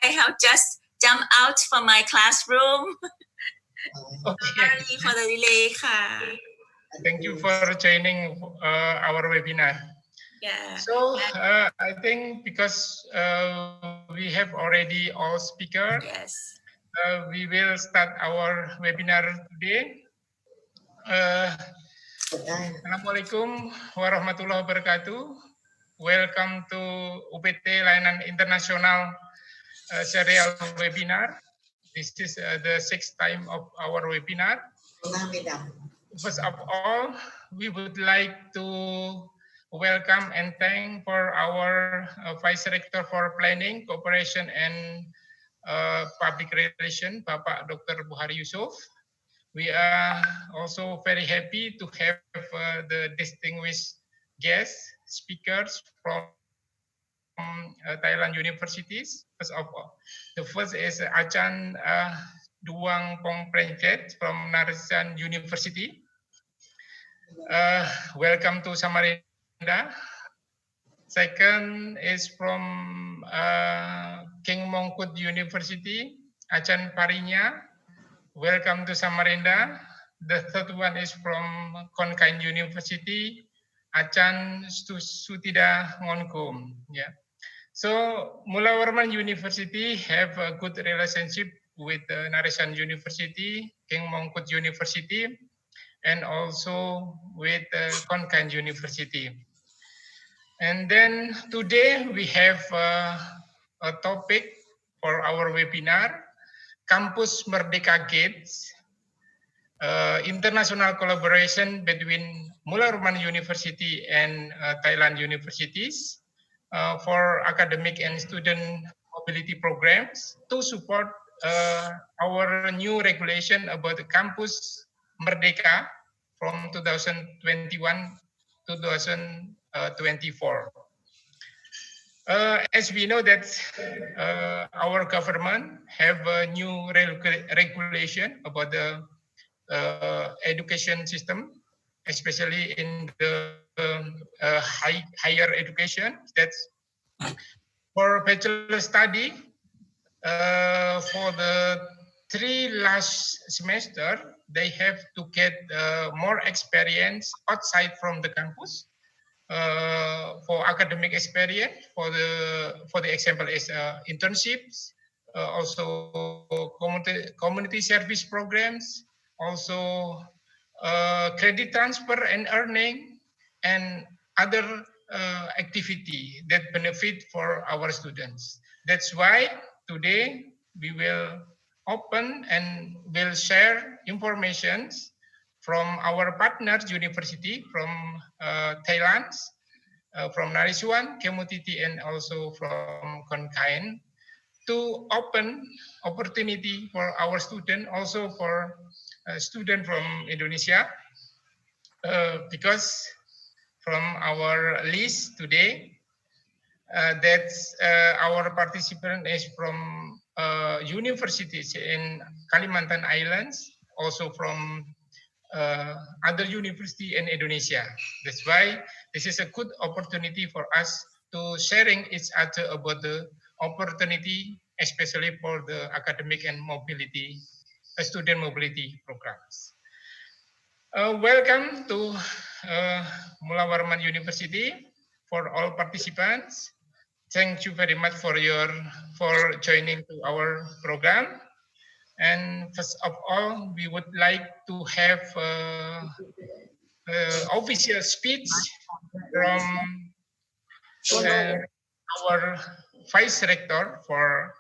have just jumped out from my classroom. Okay. Sorry for the delay,ค่ะ. Thank you for joining our webinar. Yeah. So I think because we have already all speakers, Yes. we will start our webinar today. Assalamualaikum warahmatullahi wabarakatuh. Welcome to UPT Layanan Internasional serial webinar. This is the sixth time of our webinar. First of all, we would like to welcome and thank for our Vice Rector for Planning, Cooperation and Public Relations, Bapak Dr. Buhari Yusuf. We are also very happy to have the distinguished guest speakers from Thailand universities. First of all, the first is Achan Duang Pong Prenchet from Narasan University. Welcome to Samarinda. Second is from King Mongkut University, Achan Parinya. Welcome to Samarinda. The third one is from Konkain University, Achan Sutida Ngonkum. Yeah. So Mula Warman University have a good relationship with Narasan University, King Mongkut University, and also with Konkan University. And then today we have a topic for our webinar, Kampus Merdeka Gates, international collaboration between Mula Warman University and Thailand universities for academic and student mobility programs to support our new regulation about the Campus Merdeka from 2021 to 2024. As we know that our government have a new regulation about the education system, especially in the higher education. That's for bachelor study. For the 3 last semester, they have to get more experience outside from the campus. For academic experience, for the example is internships, also community service programs, also credit transfer and earning, and other activity that benefit for our students. That's why today we will open and will share informations from our partners university from Thailand, from Naresuan, Kemutiti, and also from Konkain, to open opportunity for our student, also for student from Indonesia, because from our list today, that's our participant is from universities in Kalimantan Islands, also from other university in Indonesia. That's why this is a good opportunity for us to sharing each other about the opportunity, especially for the academic and mobility, student mobility programs. Welcome to Mula Warman University for all participants. Thank you very much for joining to our program. And first of all, we would like to have official speech from our Vice Rector for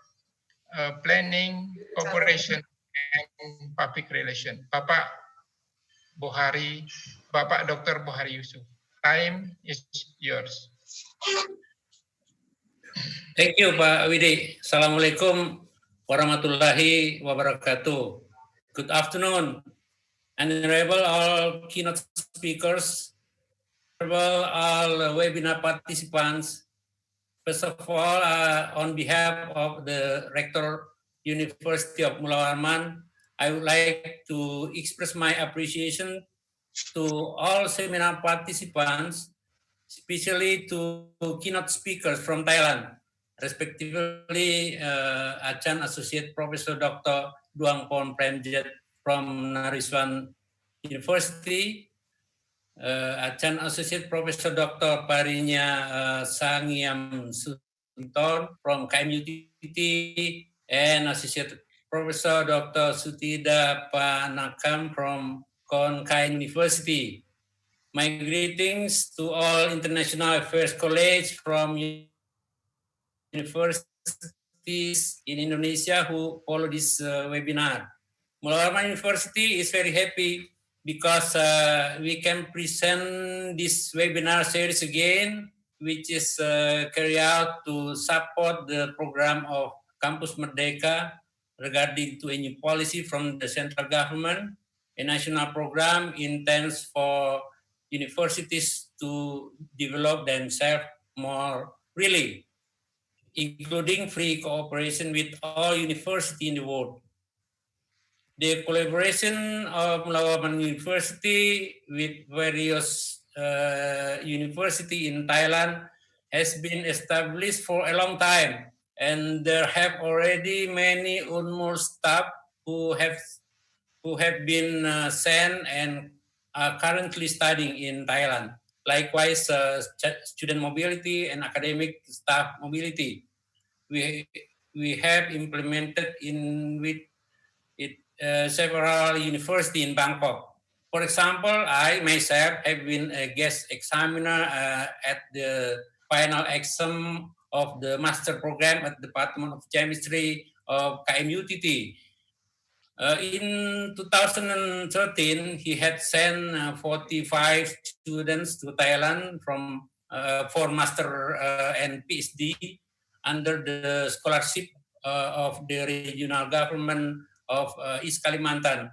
Planning, Cooperation, and Public Relations, Bapak Dr. Buhari Yusuf. Time is yours. Thank you, Pak Widi. Assalamualaikum warahmatullahi wabarakatuh. Good afternoon, honorable all keynote speakers, honorable all webinar participants. First of all, on behalf of the Rector University of Mula Warman, I would like to express my appreciation to all seminar participants, especially to keynote speakers from Thailand. respectively Achan Associate Professor Dr. Duangpon Premjet from Nariswan University, Achan Associate Professor Dr. Parinya Sangiam Suton from KMUTT, and Associate Professor Dr. Sutida Panakam from Konkan University. My greetings to all International Affairs College from universities in Indonesia who follow this webinar. Mulama University is very happy because we can present this webinar series again, which is carried out to support the program of Kampus Merdeka regarding to a new policy from the central government, a national program intends for universities to develop themselves more really, including free cooperation with all universities in the world. The collaboration of Melawan University with various universities in Thailand has been established for a long time, and there have already many UNMUL staff who have been sent and are currently studying in Thailand. Likewise, student mobility and academic staff mobility. We have implemented in with it several universities in Bangkok. For example, I myself have been a guest examiner at the final exam of the master program at the Department of Chemistry of KMUTT. In 2013, he had sent 45 students to Thailand for master and PhD under the scholarship of the regional government of East Kalimantan.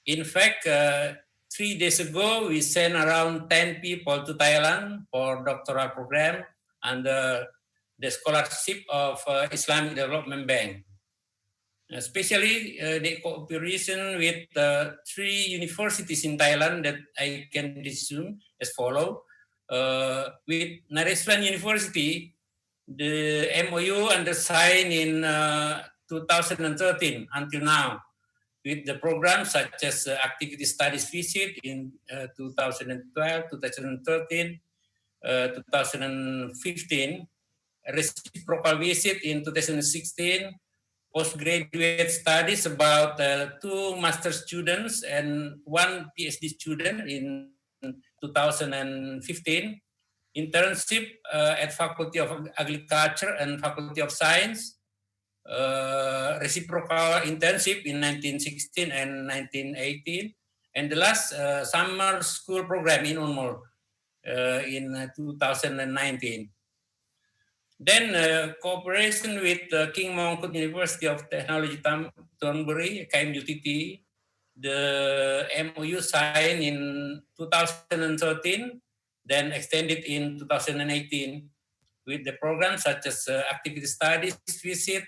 In fact, 3 days ago, we sent around 10 people to Thailand for doctoral program under the scholarship of Islamic Development Bank. Especially the cooperation with 3 universities in Thailand that I can resume as follow. With Nariswan University, the MOU undersigned in 2013 until now, with the programs such as activity studies visit in 2012, 2013, 2015, reciprocal visit in 2016, postgraduate studies about 2 master students and 1 PhD student in 2015, internship at Faculty of Agriculture and Faculty of Science, reciprocal internship in 1916 and 1918, and the last summer school program in UNMUL in 2019. Then cooperation with King Mongkut University of Technology Thornbury, KMUTT, the MOU signed in 2013, then extended in 2018 with the programs such as activity studies visit,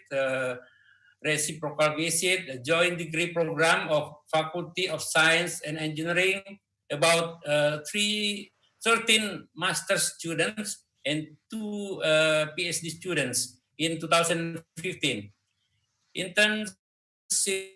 reciprocal visit, a joint degree program of Faculty of Science and Engineering, about 13 master students and 2 PhD students in 2015. Internship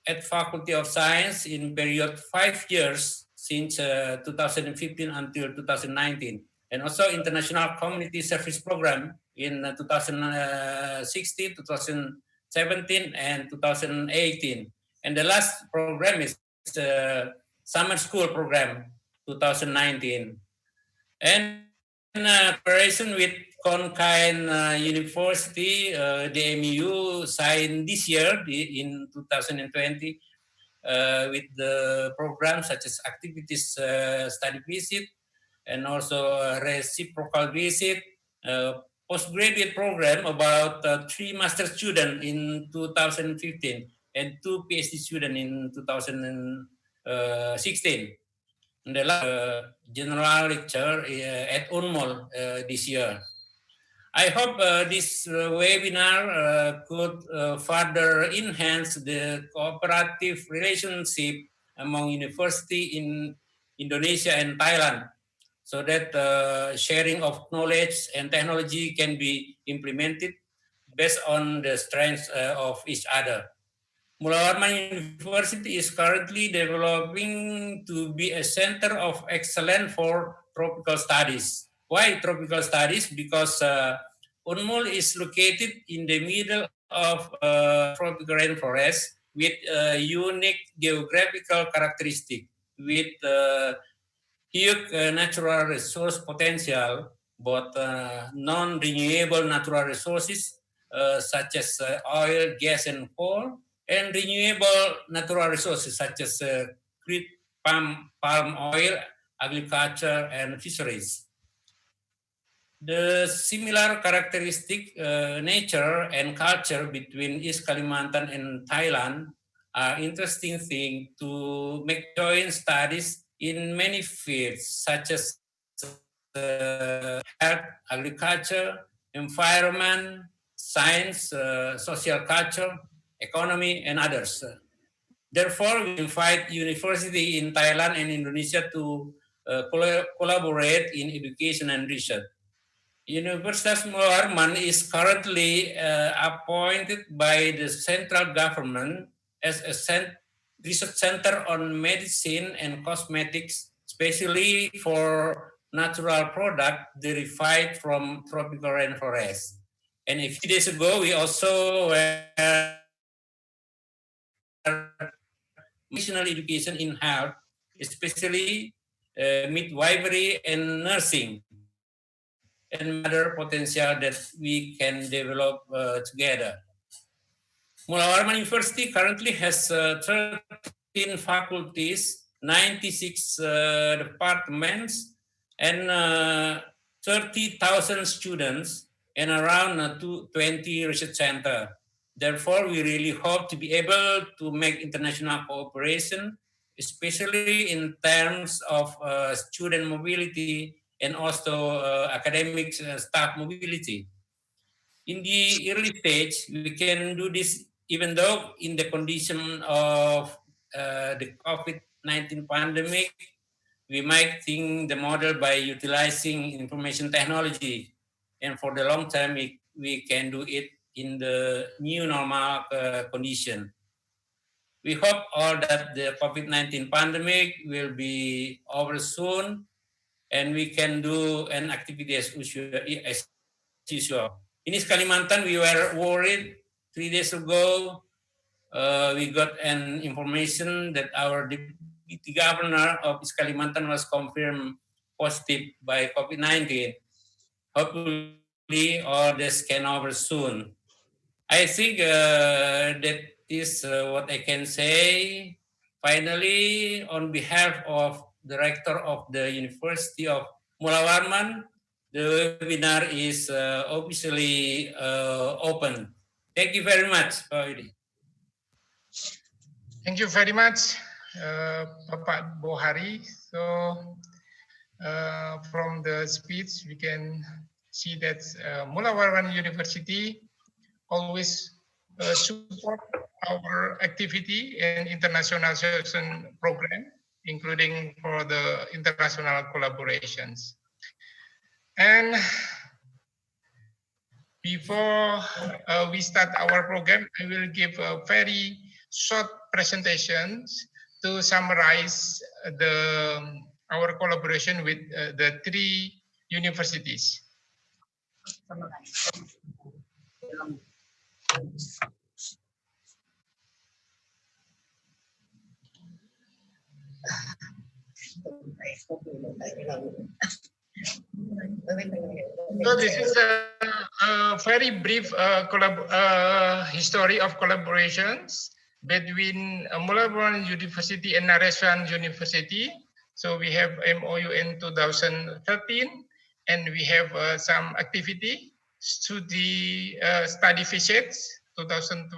at Faculty of Science in period 5 years since 2015 until 2019. And also International Community Service Program in 2016, 2017, and 2018. And the last program is Summer School Program, 2019. And cooperation with Konkan University, the MU signed this year in 2020 with the programs such as activities study visit and also reciprocal visit, postgraduate program about 3 master students in 2015 and 2 PhD students in 2016. And the last general lecture at UNMUL this year. I hope this webinar could further enhance the cooperative relationship among universities in Indonesia and Thailand, so that sharing of knowledge and technology can be implemented based on the strengths of each other. Mulawarman University is currently developing to be a center of excellence for tropical studies. Why tropical studies? Because Unmul is located in the middle of tropical rainforest with unique geographical characteristic, with huge natural resource potential, both non-renewable natural resources such as oil, gas, and coal, and renewable natural resources such as crude palm oil, agriculture, and fisheries. The similar characteristic nature and culture between East Kalimantan and Thailand are interesting thing to make joint studies in many fields such as health, agriculture, environment, science, social culture, economy, and others. Therefore, we invite university in Thailand and Indonesia to collaborate in education and research. Universitas Muarman is currently appointed by the central government as a research center on medicine and cosmetics, especially for natural product derived from tropical rainforest. And a few days ago, we also were national education in health, especially midwifery and nursing, and other potential that we can develop together. Mulawarman University currently has 13 faculties, 96 departments, and 30,000 students, and around 20 research centers. Therefore, we really hope to be able to make international cooperation, especially in terms of student mobility and also academic staff mobility. In the early stage, we can do this even though in the condition of the COVID-19 pandemic, we might think the model by utilizing information technology. And for the long term, we can do it in the new normal condition. We hope all that the COVID-19 pandemic will be over soon and we can do an activity as usual. In East Kalimantan, we were worried 3 days ago. We got an information that our deputy governor of East Kalimantan was confirmed positive by COVID-19. Hopefully, all this can over soon. I think that is what I can say. Finally, on behalf of the rector of the University of Mulawarman, the webinar is officially open. Thank you very much, Pak Widi. Thank you very much, Bapak Bohari. So from the speech, we can see that Mulawarman University always support our activity and international session program, including for the international collaborations. And before we start our program, I will give a very short presentations to summarize our collaboration with the 3 universities. So this is a very brief history of collaborations between Mulawarman University and Naresuan University. So we have MOU in 2013, and we have some activity study visits 2012,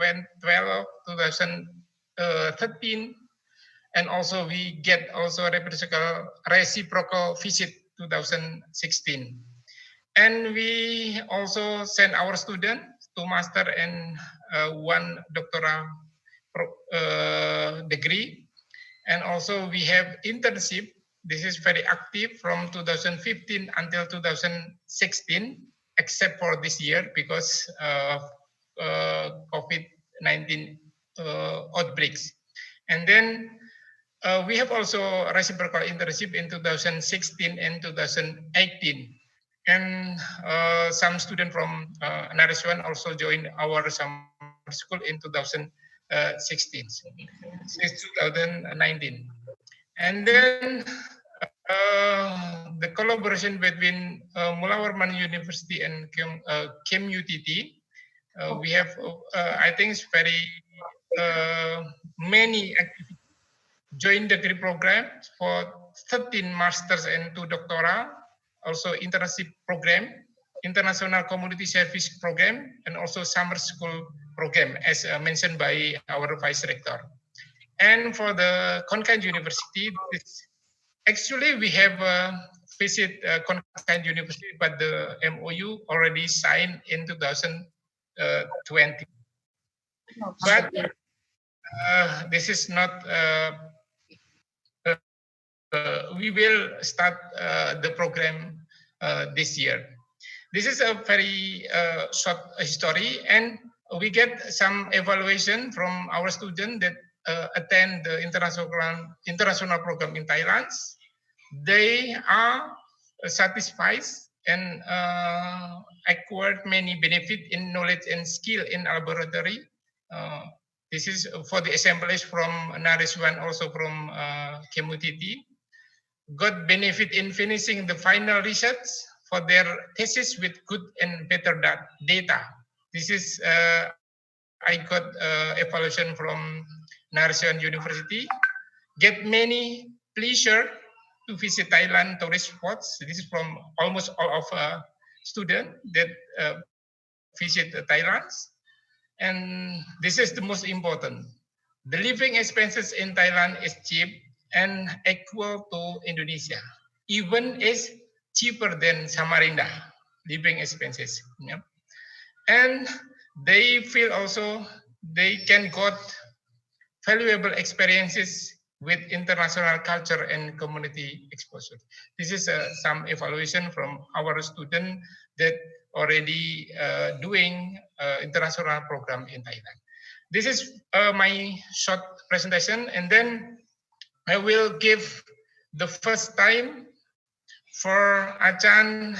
2013, and also we get also reciprocal visit 2016. And we also send our students to master and 1 doctoral degree. And also we have internship This is very active from 2015 until 2016, except for this year because of COVID-19 outbreaks. And then we have also reciprocal internship in 2016 and 2018. And some students from Nariswan also joined our summer school in 2016, since 2019. And then the collaboration between Mulawarman University and Kim UTT, we have, I think, it's very many activities. Joint degree program for 13 masters and 2 doctoral, also internship program, international community service program, and also summer school program, as mentioned by our vice rector. And for the Konkan University, actually we have visit Konkan University, but the MOU already signed in 2020. But this is not. We will start the program this year. This is a very short history, and we get some evaluation from our students that attend the international program in Thailand. They are satisfied and acquired many benefit in knowledge and skill in laboratory. This is for the assemblies from Nariswan, also from KMUTT. Got benefit in finishing the final research for their thesis with good and better data. This is I got evaluation from Nariswan University. Get many pleasure to visit Thailand tourist spots. This is from almost all of students that visit Thailand. And this is the most important. The living expenses in Thailand is cheap and equal to Indonesia, even is cheaper than Samarinda living expenses. Yeah. And they feel also they can got valuable experiences with international culture and community exposure. This is some evaluation from our student that already doing international program in Thailand. This is my short presentation, and then I will give the first time for Achan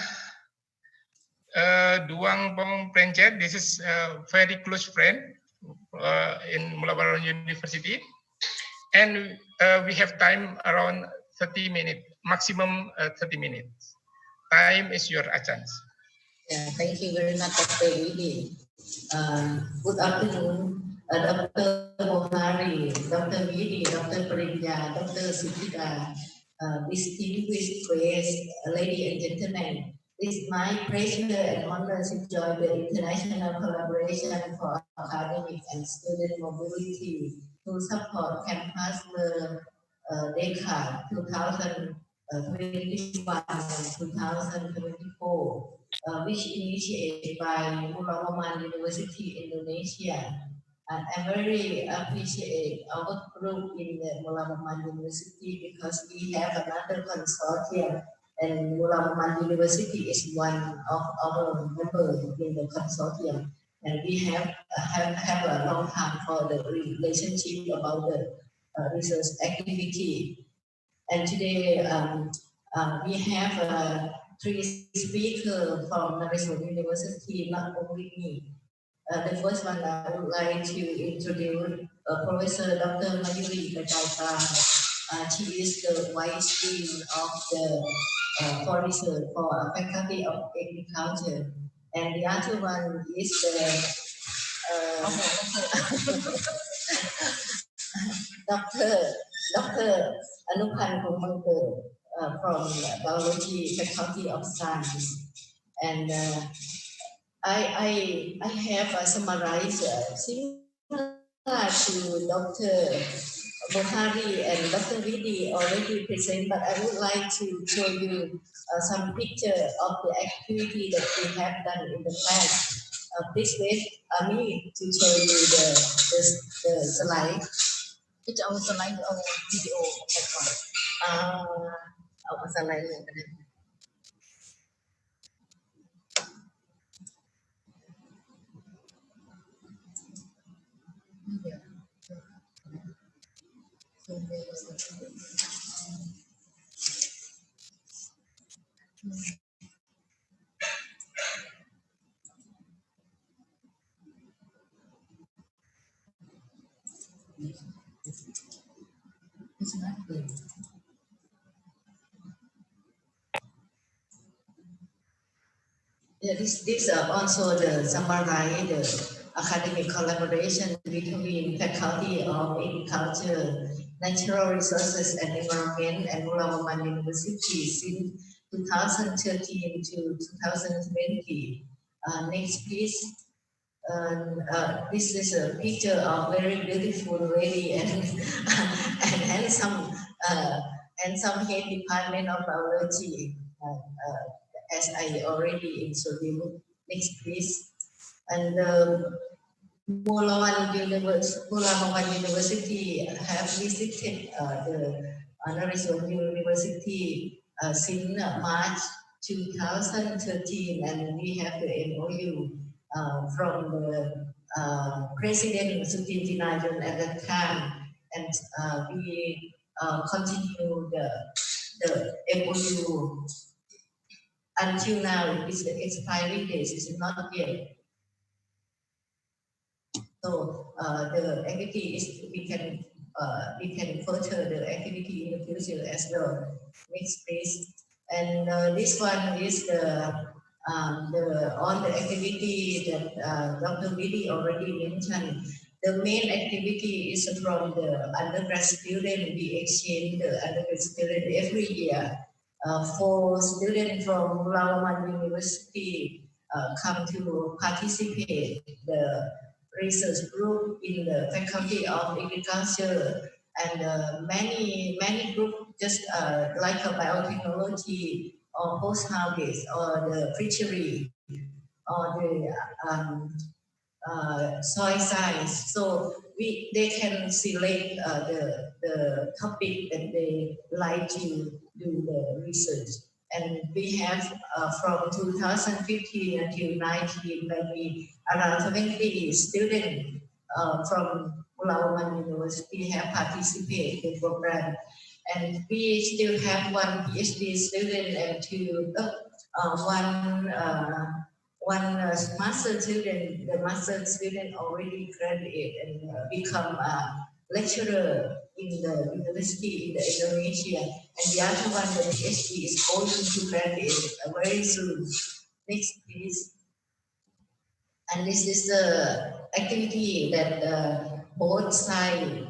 Duang Pong Prencet. This is a very close friend in Mulawarman University. And we have time around 30 minutes, maximum 30 minutes. Time is your Achan's. Yeah, thank you very much, Dr. Widi. Good afternoon, Dr. Mohari, Dr. Widi, Dr. Parinya, Dr. Sukita, distinguished guests, ladies and gentlemen. It's my pleasure and honor to join the international collaboration for academic and student mobility to support Campus Merdeka 2021-2024. Which initiated by Mulawarman University Indonesia. And I very appreciate our group in the Mulawarman University because we have another consortium, and Mulawarman University is one of our members in the consortium. And we have a long time for the relationship about the research activity. And today we have 3 speakers from Nariswan University, not only me. The first one I would like to introduce Professor Dr. Mayuri Kajaita. She is the Vice Dean of the for research for Faculty of Agriculture. And the other one is the Dr. Anupan Kumangker from Biology Faculty of Science. And I have summarized similar to Dr. Mohari and Dr. Widi already present, but I would like to show you some picture of the activity that we have done in the past. Please wait me to show you the slide. It's our slide or video. เอาภาษาอะไรเลยก็ได้ It's not good. Yeah, this also the summarize the academic collaboration between Faculty of Agriculture, Natural Resources and Environment and Mulawaman University since 2013 to 2020. Next please. This is a picture of very beautiful lady and and handsome head department of biology. As I already introduced. Next, please. And Mulawan University have visited the Arizona University since March 2013, and we have the MOU from the President Sutin Dinajan at that time, and we continue the MOU until now. It's the expiry date is not yet. So the activity is we can further the activity in the future as well. Next please. And this one is the on the activity that Dr. Vidi already mentioned. The main activity is from the undergrad student. We exchange the undergrad student every year. For students from Mulawaman University come to participate the research group in the Faculty of Agriculture, and many groups just like a biotechnology or post-harvest or the fishery or the soil science. So they can select the topic that they like to do the research. And we have from 2015 until 19, maybe around 70 students from Mulawaman University have participated in the program. And we still have one PhD student and one master student. The master student already graduated and become a lecturer in the university in the Indonesia, and the other one, the PhD, is going to graduate very soon. Next, please. And this is the activity that both sides,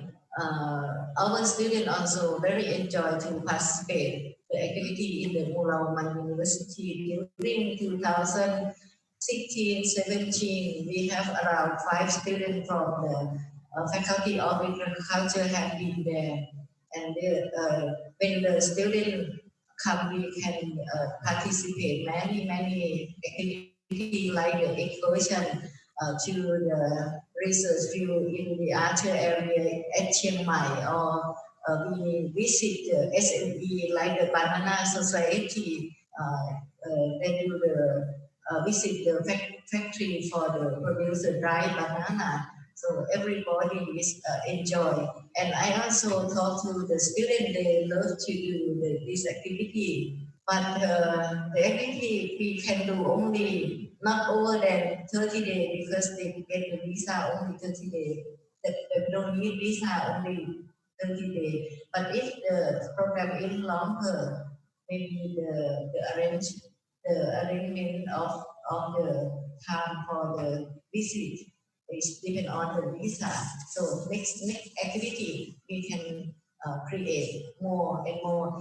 our students also very enjoy to participate the activity in the Mulawaman University during 2016, 17. We have around 5 students from the Faculty of Agriculture have been there, and when the students come, we can participate many activities like the excursion to the research field in the Archer area at Chiang Mai, or we visit the SME like the Banana Society. They do the visit the factory for the producer dry banana. So everybody is enjoy. And I also talk to the students, they love to do this activity. But the activity we can do only not over than 30 days because they get the visa only 30 days. They don't need visa only 30 days. But if the program is longer, maybe the arrangement of the time for the visit is depend on the visa. So next activity we can create more and more.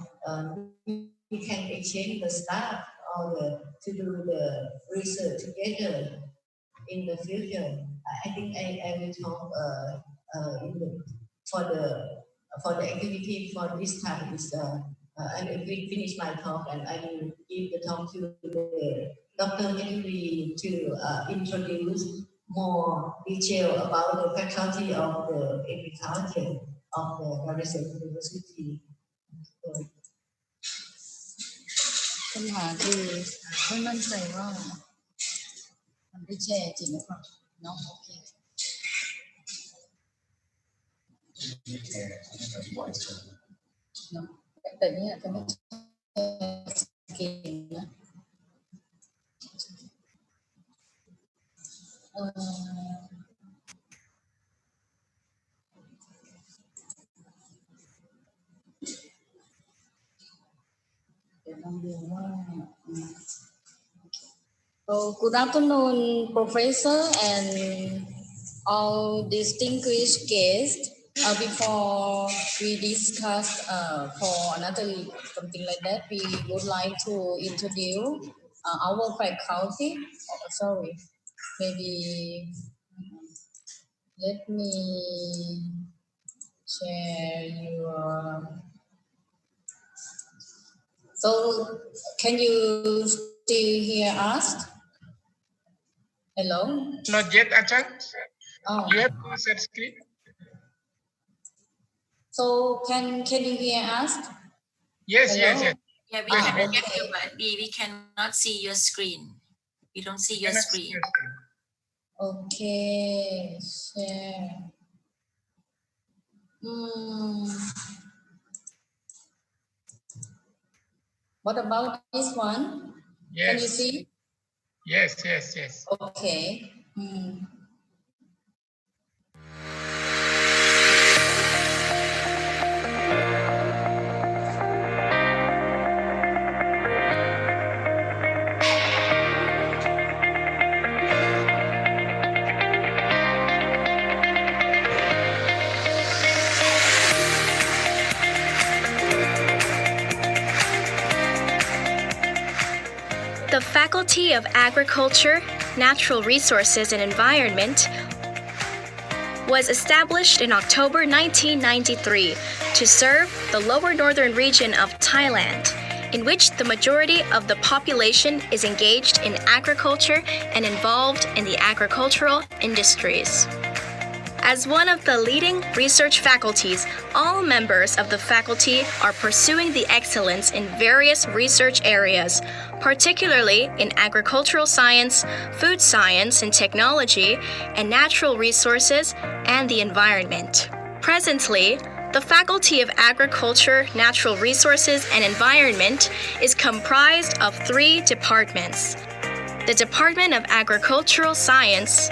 We can exchange the staff or to do the research together in the future. I think I will talk for the activity for this time is I will finish my talk and I will give the talk to the Dr. Henry to introduce more detail about the Faculty of the Agriculture of the Arizona University. ปัญหาคือไม่มั่นใจว่ามันได้แชร์จริงหรือเปล่าเนาะโอเคเนาะแต่เนี่ยจะไม่เก่งนะเดี๋ยวลองดูว่า So good afternoon, Professor and all distinguished guests. Before we discuss for another something like that, we would like to introduce our faculty. Oh, sorry, maybe let me share your. So can you still hear us? Hello? Not yet, Achan. Oh. You have to share screen. So can you hear us? Yes, Hello? yes, yes. Yeah, we Yes, can yes. hear you, but we cannot see your screen. We don't see your screen. Okay, share. What about this one? Yes. Can you see? Yes, yes, yes. Okay. The Faculty of Agriculture, Natural Resources and Environment was established in October 1993 to serve the lower northern region of Thailand, in which the majority of the population is engaged in agriculture and involved in the agricultural industries. As one of the leading research faculties, all members of the faculty are pursuing the excellence in various research areas, particularly in agricultural science, food science and technology, and natural resources and the environment. Presently, the Faculty of Agriculture, Natural Resources and Environment is comprised of 3 departments: the Department of Agricultural Science,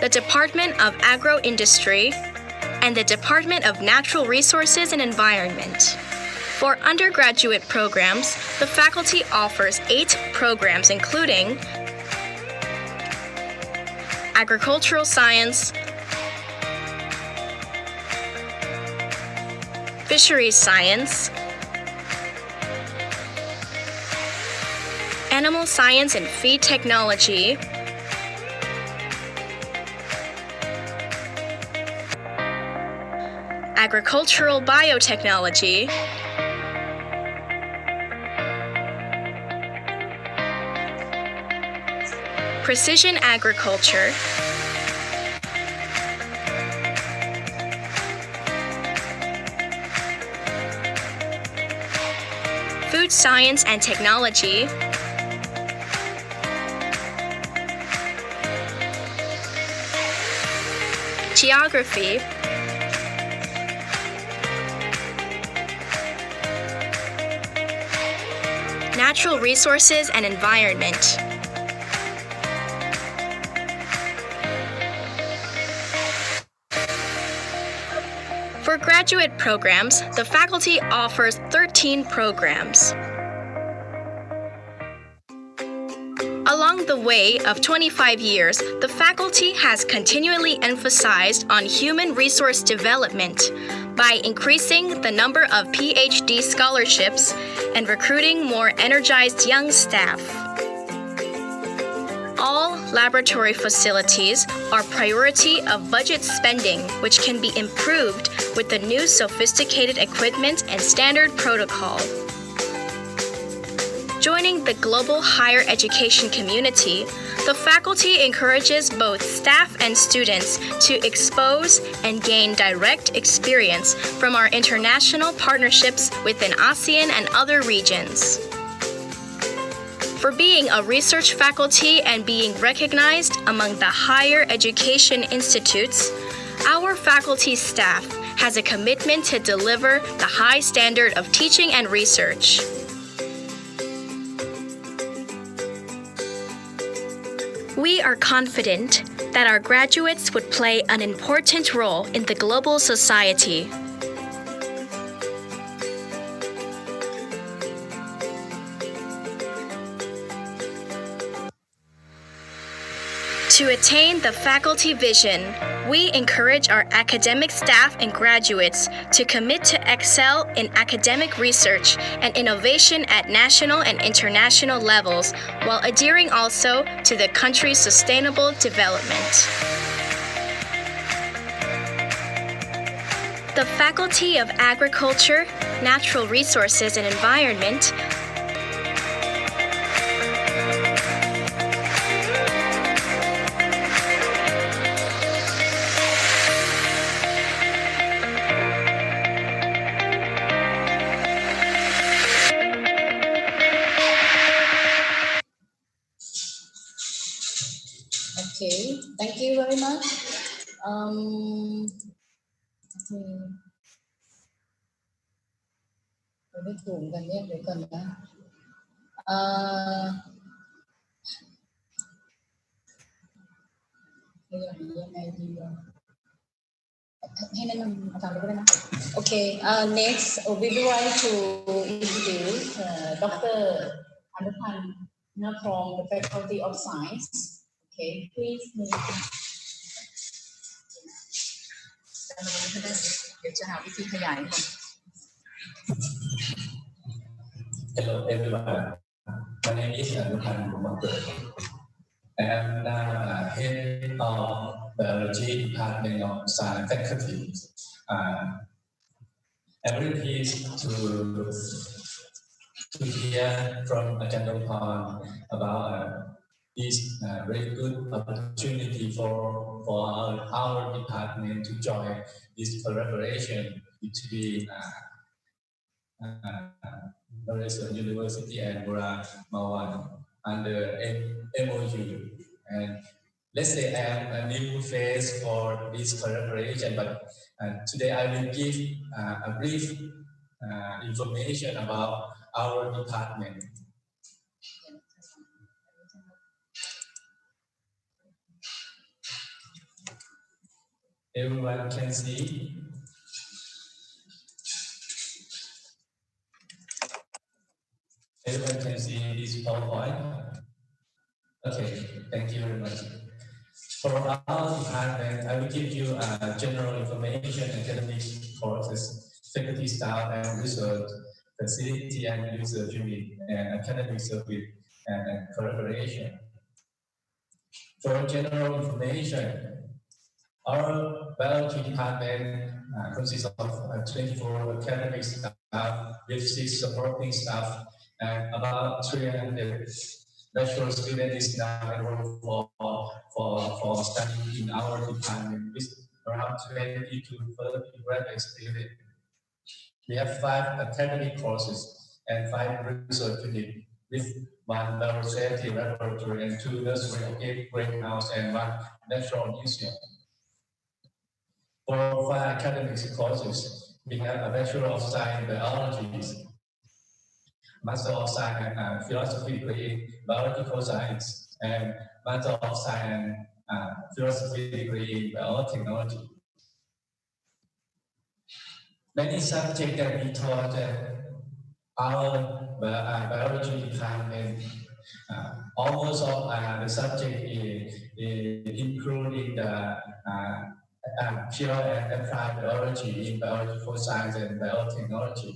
the Department of Agro-Industry, and the Department of Natural Resources and Environment. For undergraduate programs, the faculty offers 8 programs including Agricultural Science, Fisheries Science, Animal Science and Feed Technology, Agricultural Biotechnology, Precision Agriculture, Food Science and Technology, Geography, Natural Resources and Environment. For graduate programs, the faculty offers 13 programs. Along the way of 25 years, the faculty has continually emphasized on human resource development by increasing the number of PhD scholarships and recruiting more energized young staff. All laboratory facilities are priority of budget spending, which can be improved with the new sophisticated equipment and standard protocol. Joining the global higher education community, The faculty encourages both staff and students to expose and gain direct experience from our international partnerships within ASEAN and other regions. For being a research faculty and being recognized among the higher education institutes, our faculty staff has a commitment to deliver the high standard of teaching and research. We are confident that our graduates would play an important role in the global society. To attain the faculty vision, we encourage our academic staff and graduates to commit to excel in academic research and innovation at national and international levels, while adhering also to the country's sustainable development. The Faculty of Agriculture, Natural Resources and Environment Okay, thank you very much.ไม่ถูกกันเนี่ยเดี๋ยวก่อนนะยังไงดีให้แนะนำอาจารย์ก็ได้นะ Okay, next we would like to introduce Dr. Anupan from the Faculty of Science. Okay, please. เดี๋ยวจะหาวิธีขยายก่อน Hello everyone. My name is Anupan and I'm head of biology department of science faculty. I'm very pleased to hear from Ajahn Dongpan about this very good opportunity for our department to join this collaboration between Northern University and Bora Mawan under MOU. And let's say I'm a new face for this collaboration, but today I will give a brief information about our department. Everyone can see. Everyone can see this PowerPoint. Okay, thank you very much. For our department, I will give you general information, academic courses, faculty staff and research, facility and research unit, and academic service and collaboration. For general information, our biology department consists of 24 academic staff with 6 supporting staff and about 300 natural students is now enrolled for studying in our department with around 20 to 30 graduate students. We have 5 academic courses and 5 research units with 1 laboratory and 2 nursery greenhouse and 1 natural museum. For 5 academic courses, we have a Bachelor of Science Biology, Master of Science and Philosophy degree in Biological Science, and Master of Science and Philosophy degree in Biotechnology. Many subjects that we taught at our biology department, almost all the subject is including the pure and applied biology in biological science and biotechnology.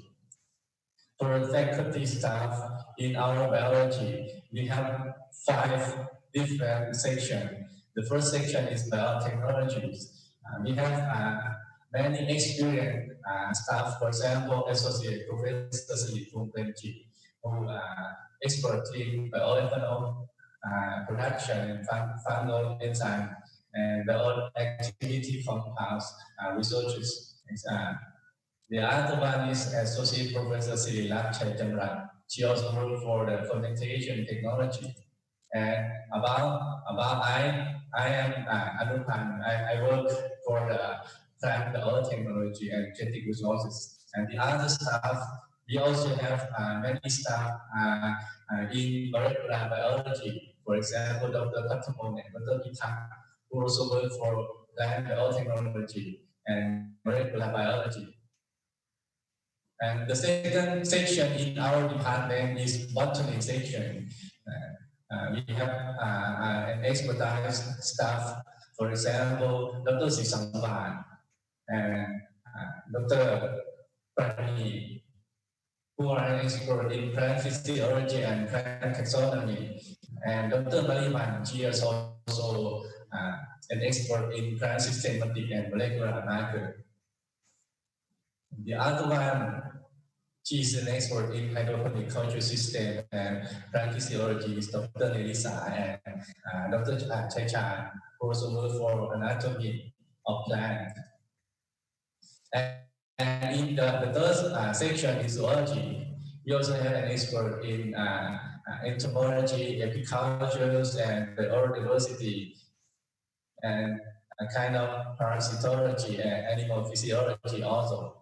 For faculty staff in our biology, we have 5 different sections. The first section is biotechnology. We have many experienced staff, for example, Associate Professor Siliphum Premji, who expert in bioethanol, production and fungal enzyme and the other activity compounds researches. The other one is Associate Professor Sirilat Chaithamrat. She also worked for the fermentation technology. And about I am Anupan. I work for the plant technology and genetic resources. And the other staff, we also have many staff in molecular biology. For example, Dr. Patamon and Dr. Pitak, who also work for plant biotechnology and molecular biology. And the second section in our department is botany section. We have an expertise staff, for example, Dr. Sisangban and Dr. Prani, who are an expert in plant physiology and plant taxonomy. And Dr. Mariman, she is also an expert in plant systematic and molecular marker. The other one, she is an expert in hydroponic culture system and plant physiology, is Dr. Nelisa and Dr. Chai Chan, who also work for anatomy of plant. And in the third section is zoology. We also have an expert in entomology, apiculture, and biodiversity, and a kind of parasitology and animal physiology also.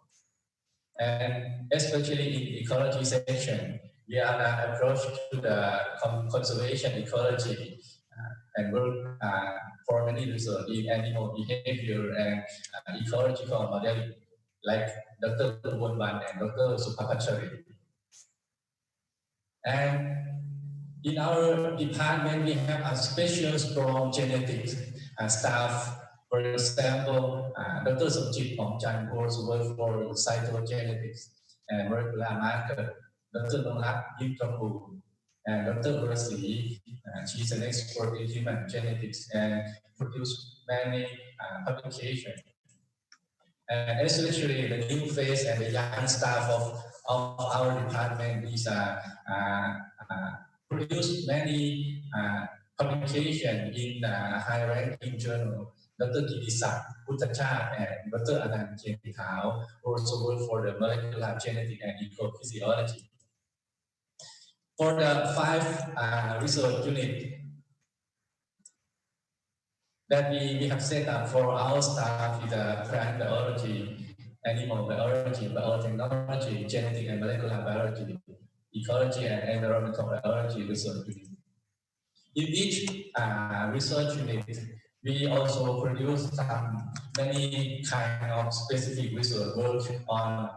And especially in ecology section, we are approach to the conservation ecology and work for many research in animal behavior and ecological modeling, like Dr. Wonban and Dr. Supapachari. And in our department, we have a special strong genetics staff. For example, Dr. Somjit Pongchan, who also works for cytogenetics and molecular marker. Dr. Nongak Yimtrapu and Dr. Urasi, she's an expert in human genetics and produced many publications. And especially the new face and the young staff of our department is produced many publications in high-ranking journal. Dr. Gidisak Uttachat and Dr. Anand Jentao also work for the molecular genetic and ecophysiology. For the 5 research units that we have set up for our staff is plant biology, animal biology, biotechnology, genetic and molecular biology, ecology and environmental biology research unit. In each research unit, we also produce many kind of specific research work on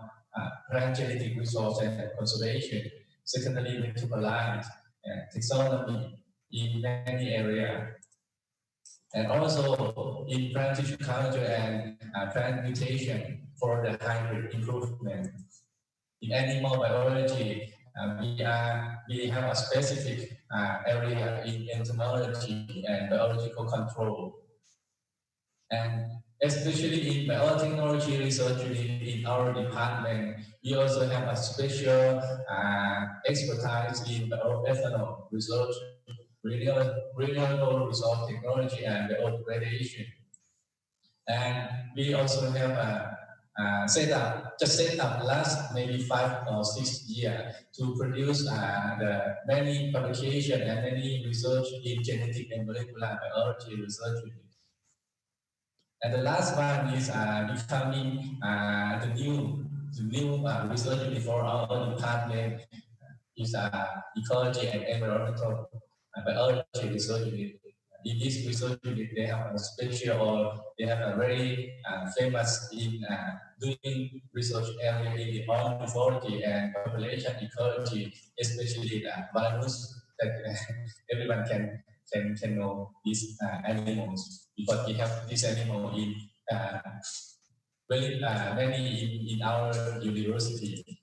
plant genetic resource and conservation. Secondly, metabolite and taxonomy in many areas. And also in plant tissue culture and plant mutation for the hybrid improvement. In animal biology, we have a specific area in entomology and biological control. And especially in biotechnology research unit in our department, we also have a special expertise in bioethanol research, renewable resource technology, and biodegradation. And we also have set up last maybe 5 or 6 years to produce the many publication and many research in genetic and molecular biology research unit. And the last one is becoming the new research unit for our department is ecology and environmental biology research unit. In this research unit, they have a special or they have a very famous in doing research area in the ornithology and population ecology, especially the virus that everyone can know these animals, because we have this animal in many in our university.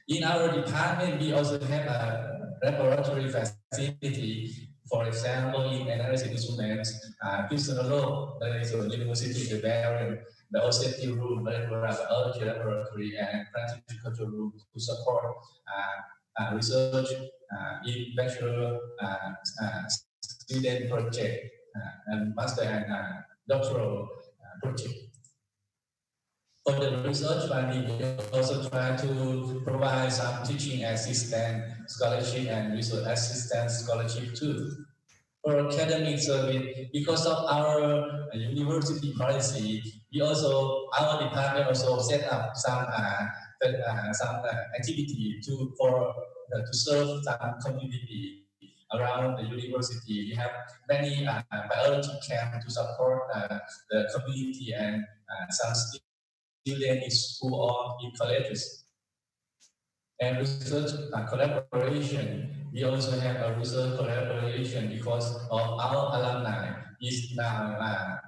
In our department, we also have a laboratory facility. For example, in analysis instruments, Pisonolo, there is a university in the Bavarian, the OCT room, molecular biology laboratory, and plant culture room to support research in bachelor student project and master and doctoral project. For the research funding, we also try to provide some teaching assistant scholarship and research assistant scholarship too. For academic service, because of our university policy, our department also set up some activity to serve some community around the university. We have many biology camps to support the community and some students in school or in colleges. And research collaboration. We also have a research collaboration because of our alumni is now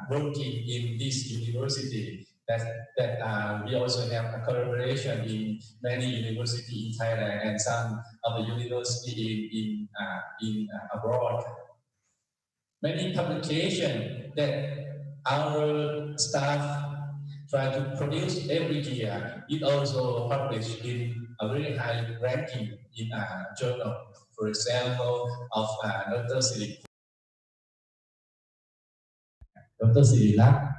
working in this university. We also have a collaboration in many universities in Thailand and some of the university in abroad. Many publications that our staff try to produce every year. It also published in a very high ranking in a journal. For example, of Dr. Sirilak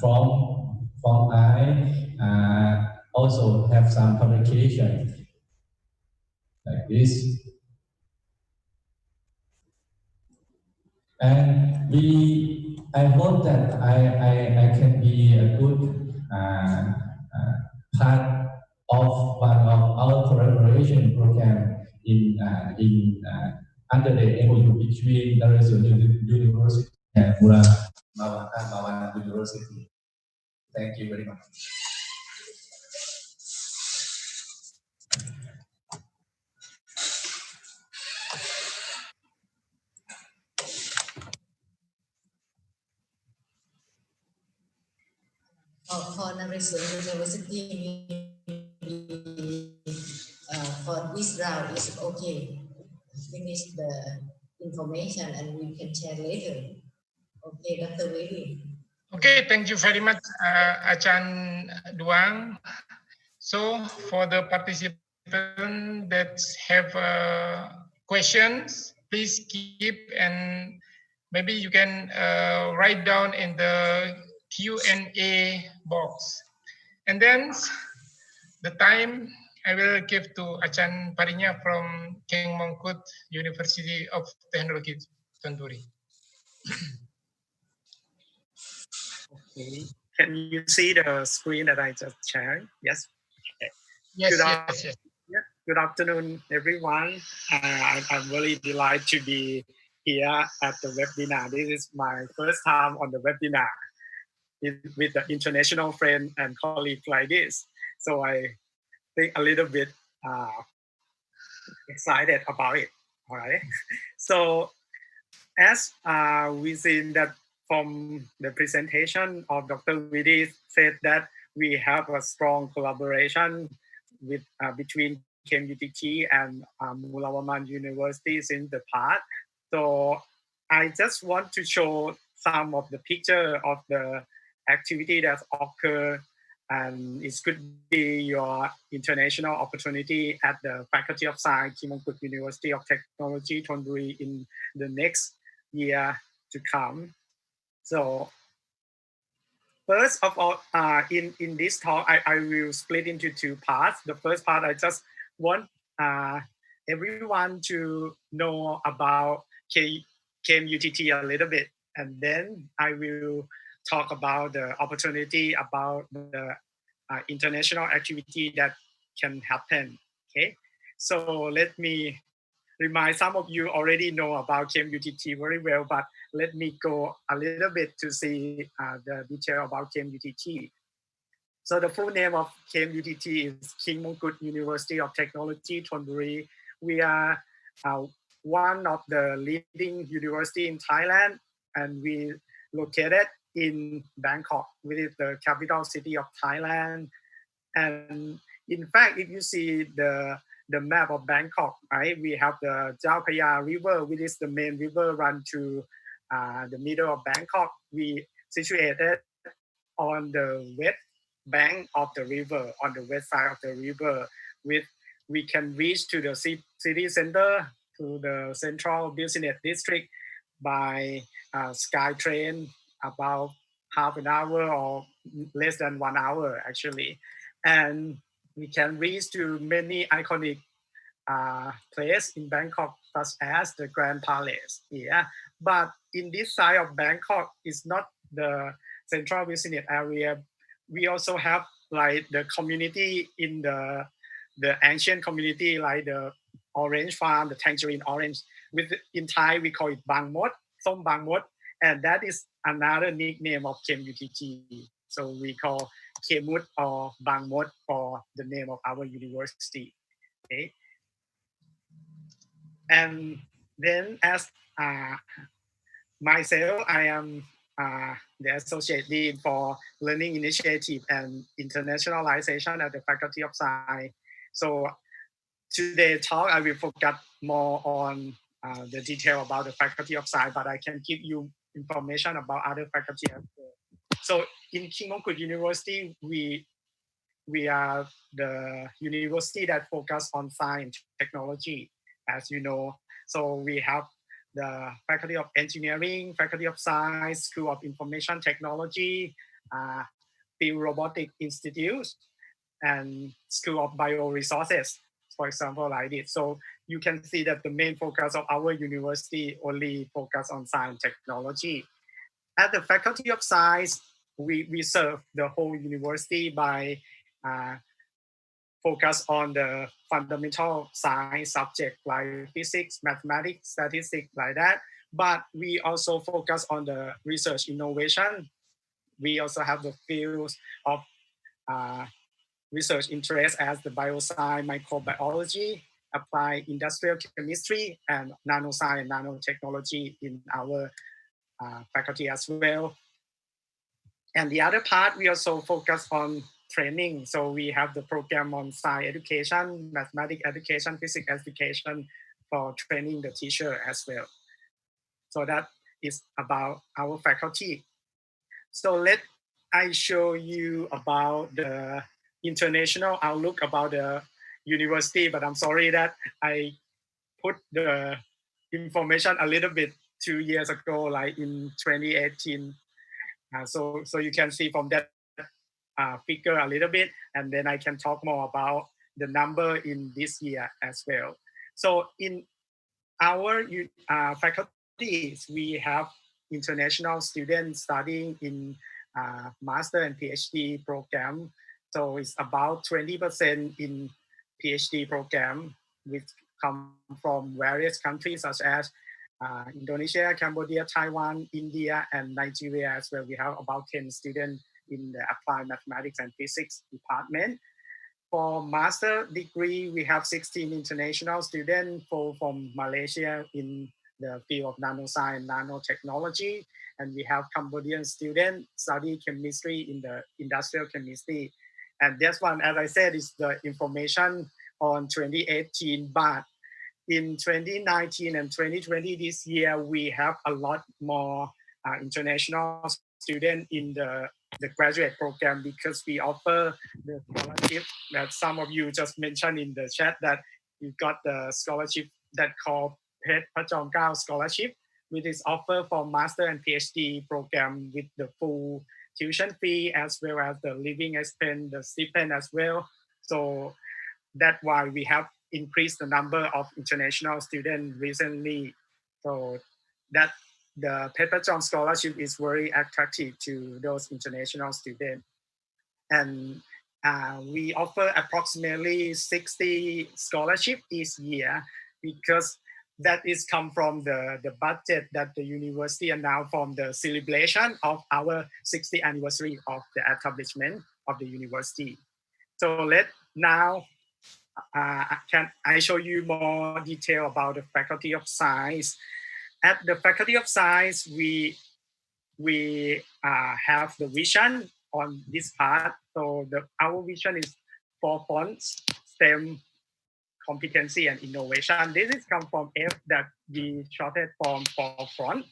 from I also have some publication like this. And I hope that I can be a good part of one of our collaboration program under the MOU between Naresuan University and Mawan University. Thank you very much. For Naresuan University, for this round is okay. Finish the information and we can share later. Okay, Dr. Willy. Okay, thank you very much, Achan Duang. So for the participants that have questions, please keep and maybe you can write down in the Q&A box. And then the time I will give to Achan Parinya from King Mongkut University of Technology, Chonburi. Okay. Can you see the screen that I just shared? Yes. Okay. Yes, yes. Yeah. Good afternoon, everyone. I'm really delighted to be here at the webinar. This is my first time on the webinar with the international friend and colleague like this. So I think a little bit excited about it. All right. So as we seen that from the presentation of Dr. Vidi said that we have a strong collaboration with between KMUTT and Mulawaman University since the past. So I just want to show some of the picture of the activity that occur, and it could be your international opportunity at the Faculty of Science, King Mongkut University of Technology, Chonburi in the next year to come. So first of all, in this talk, I will split into two parts. The first part, I just want everyone to know about KMUTT a little bit. And then I will talk about the opportunity, about the international activity that can happen, okay? So let me remind, some of you already know about KMUTT very well, but let me go a little bit to see the detail about KMUTT. So the full name of KMUTT is King Mongkut University of Technology, Chonburi. We are one of the leading university in Thailand, and we located in Bangkok, which is the capital city of Thailand. And in fact, if you see the map of Bangkok, right, we have the Chao Phraya River, which is the main river run to the middle of Bangkok. We situated on the west bank of the river, on the west side of the river, with we can reach to the city center, to the central business district by SkyTrain about half an hour or less than 1 hour actually. And we can reach to many iconic place in Bangkok, such as the Grand Palace. Yeah, but in this side of Bangkok, it's not the central business area. We also have like the community in the ancient community, like the orange farm, the tangerine orange. With in Thai, we call it Bang Mot, Som Bang Mot, and that is another nickname of KMUTG. So we call Kemut or Bang Mot for the name of our university. Okay. And then as myself, I am the Associate Dean for Learning Initiative and Internationalization at the Faculty of Science. So today's talk, I will focus more on the detail about the Faculty of Science, but I can give you information about other faculty as well. So in King Mongkut University, we are the university that focus on science technology, as you know. So we have the Faculty of Engineering, Faculty of Science, School of Information Technology, Field Robotic Institute, and School of Bioresources, for example, like this. So you can see that the main focus of our university only focus on science technology. At the Faculty of Science, we serve the whole university by focus on the fundamental science subject like physics, mathematics, statistics, like that. But we also focus on the research innovation. We also have the fields of research interest as the bioscience, microbiology, applied industrial chemistry, and nanoscience and nanotechnology in our faculty as well. And the other part, we also focus on training. So we have the program on science education, mathematics education, physics education for training the teacher as well. So that is about our faculty. So let I show you about the international outlook about the university, but I'm sorry that I put the information a little bit 2 years ago, like in 2018. So you can see from that figure a little bit, and then I can talk more about the number in this year as well. So in our faculties, we have international students studying in master and PhD program. So it's about 20% in PhD program, which come from various countries such as Indonesia, Cambodia, Taiwan, India, and Nigeria as well. We have about 10 students in the applied mathematics and physics department. For master degree, we have 16 international students from Malaysia in the field of nanoscience, nanotechnology, and we have Cambodian students study chemistry in the industrial chemistry. And this one, as I said, is the information on 2018, but in 2019 and 2020 this year, we have a lot more international students in the graduate program because we offer the scholarship that some of you just mentioned in the chat that you got the scholarship that called Phet Pachong Kao Scholarship, which is offered for master and PhD program with the full tuition fee as well as the living expense, the stipend as well. So that's why we have increased the number of international students recently. So that the Phet Pachong Scholarship is very attractive to those international students. And we offer approximately 60 scholarships each year because that is come from the budget that the university announced from the celebration of our 60th anniversary of the establishment of the university. So now can I show you more detail about the Faculty of Science. At the Faculty of Science, we have the vision on this part. So our vision is 4 fronts: STEM, competency, and innovation. This is come from F that we shorted from 4 front.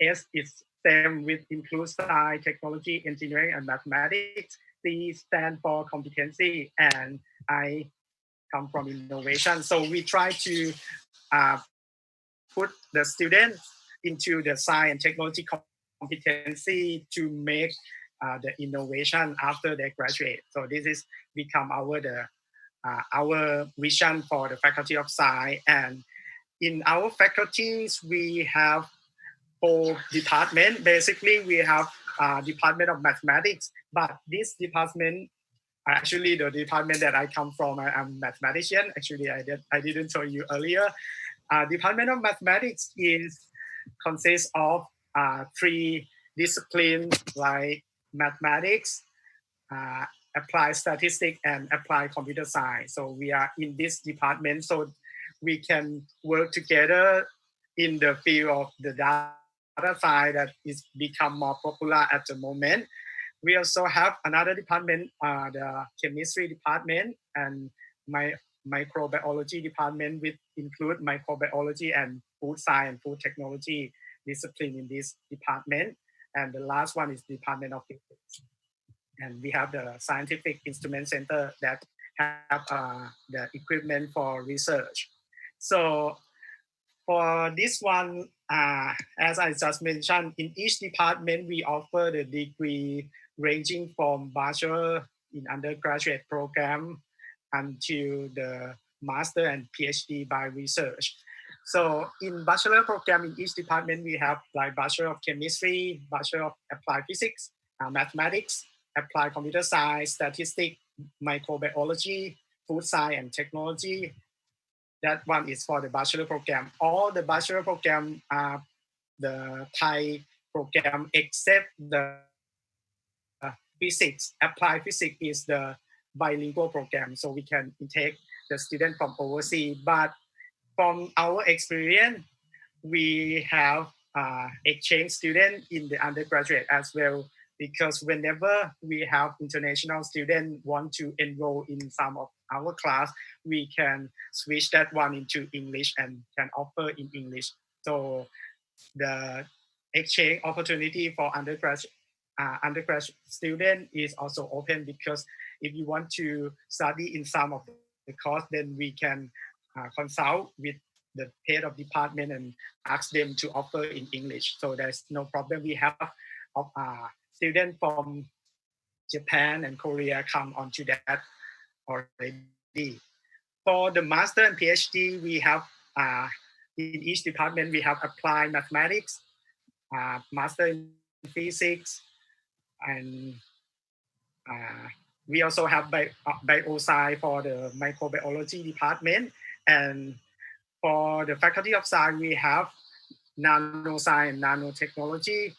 S is STEM, which includes science, technology, engineering, and mathematics. C stands for competency, and I come from innovation. So we try to put the students into the science and technology competency to make the innovation after they graduate. So this is become our vision for the Faculty of Science. And in our faculties, we have 4 departments. Basically, we have Department of Mathematics, but this department, actually the department that I come from, I'm a mathematician. Actually, I didn't tell you earlier. Department of Mathematics consists of 3 disciplines like mathematics, applied statistics, and applied computer science. So we are in this department so we can work together in the field of the data science that is become more popular at the moment. We also have another department, the chemistry department, and microbiology department, which include microbiology and food science, food technology discipline in this department. And the last one is Department of Physics. And we have the Scientific Instrument Center that have the equipment for research. So for this one, as I just mentioned, in each department, we offer the degree ranging from bachelor in undergraduate program until the master and PhD by research. So in bachelor program, in each department, we have like Bachelor of Chemistry, Bachelor of Applied Physics, Mathematics, Applied Computer Science, Statistics, Microbiology, Food Science, and Technology. That one is for the bachelor program. All the bachelor program are the Thai program except the physics. Applied physics is the bilingual program, so we can intake the student from overseas. But from our experience, we have exchange students in the undergraduate as well, because whenever we have international students want to enroll in some of our class, we can switch that one into English and can offer in English. So the exchange opportunity for undergraduate student is also open, because if you want to study in some of the course, then we can consult with the head of department and ask them to offer in English. So there's no problem. We have students from Japan and Korea come onto that already. For the master and PhD, we have in each department, we have applied mathematics, master in physics, and we also have bioscience for the microbiology department. And for the Faculty of Science, we have nanoscience and nanotechnology,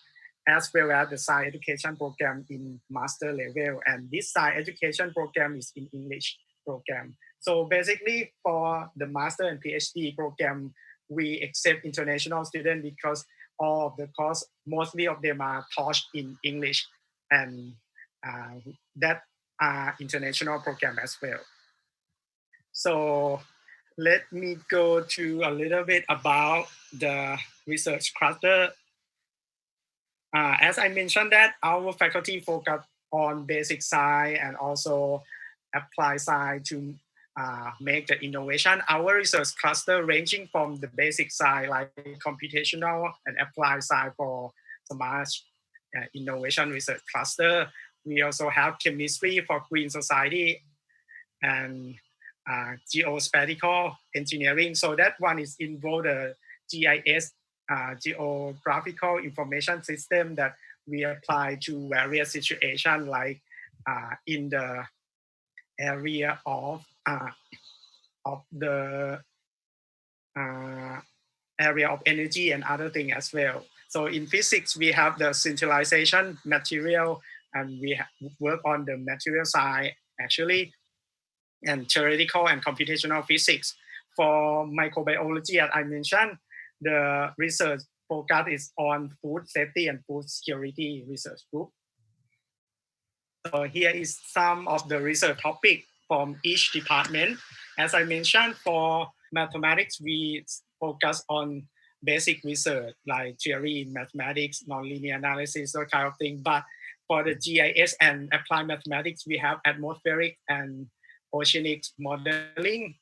as well as the science education program in master level. And this science education program is in English program. So basically for the master and PhD program, we accept international students because all of the course, mostly of them are taught in English, and that international program as well. So let me go to a little bit about the research cluster. As I mentioned that our faculty focus on basic science and also applied science to make the innovation. Our research cluster ranging from the basic side like computational and applied side for smart innovation research cluster. We also have chemistry for green society and geospatial engineering. So that one is involved the GIS, geographical information system, that we apply to various situations like in the area of the area of energy and other things as well. So in physics, we have the synthesization material, and we work on the material side actually, and theoretical and computational physics. For microbiology, as I mentioned, the research focus is on food safety and food security research group. So here is some of the research topics from each department. As I mentioned, for mathematics, we focus on basic research like theory in mathematics, nonlinear analysis, that kind of thing. But for the GIS and applied mathematics, we have atmospheric and oceanic modeling,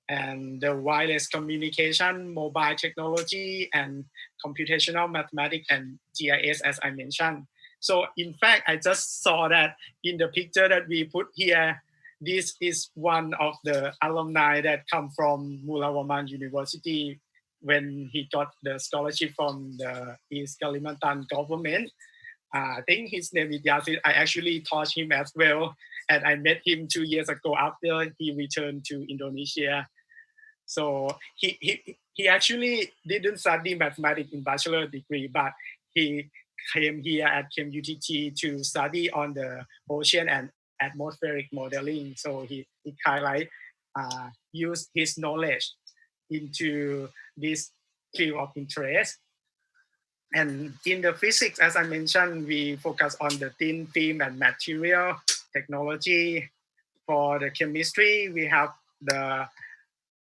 and the wireless communication, mobile technology, and computational mathematics and GIS, as I mentioned. So in fact, I just saw that in the picture that we put here, this is one of the alumni that come from Mulawaman University when he got the scholarship from the East Kalimantan government. I think his name is Yasid. I actually taught him as well, and I met him 2 years ago after he returned to Indonesia. So he actually didn't study mathematics in bachelor degree, but he came here at KMUTT to study on the ocean and atmospheric modeling. So he kind of like used his knowledge into this field of interest. And in the physics, as I mentioned, we focus on the thin film and material technology. For the chemistry, we have the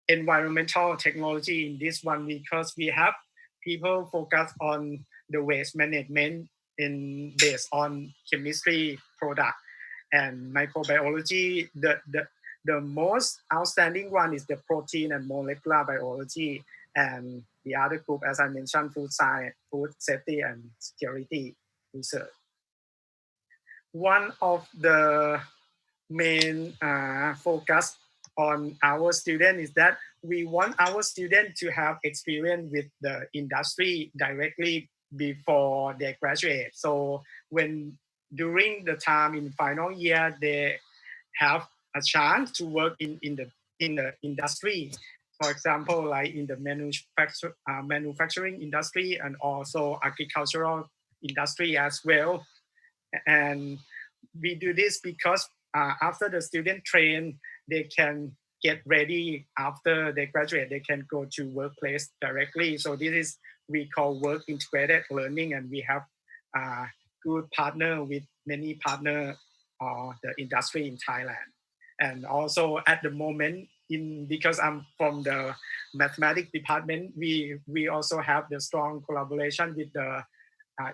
environmental technology in this one because we have people focus on the waste management based on chemistry product and microbiology. The most outstanding one is the protein and molecular biology, and the other group, as I mentioned, food science, food safety and security research. One of the main focus on our student is that we want our student to have experience with the industry directly before they graduate. So when during the time in final year, they have a chance to work in the industry. For example, like in the manufacturing industry and also agricultural industry as well. And we do this because after the student train, they can get ready after they graduate. They can go to workplace directly. So this is we call work integrated learning, and we have good partner with many partner the industry in Thailand. And also at the moment, because I'm from the mathematics department, we also have the strong collaboration with the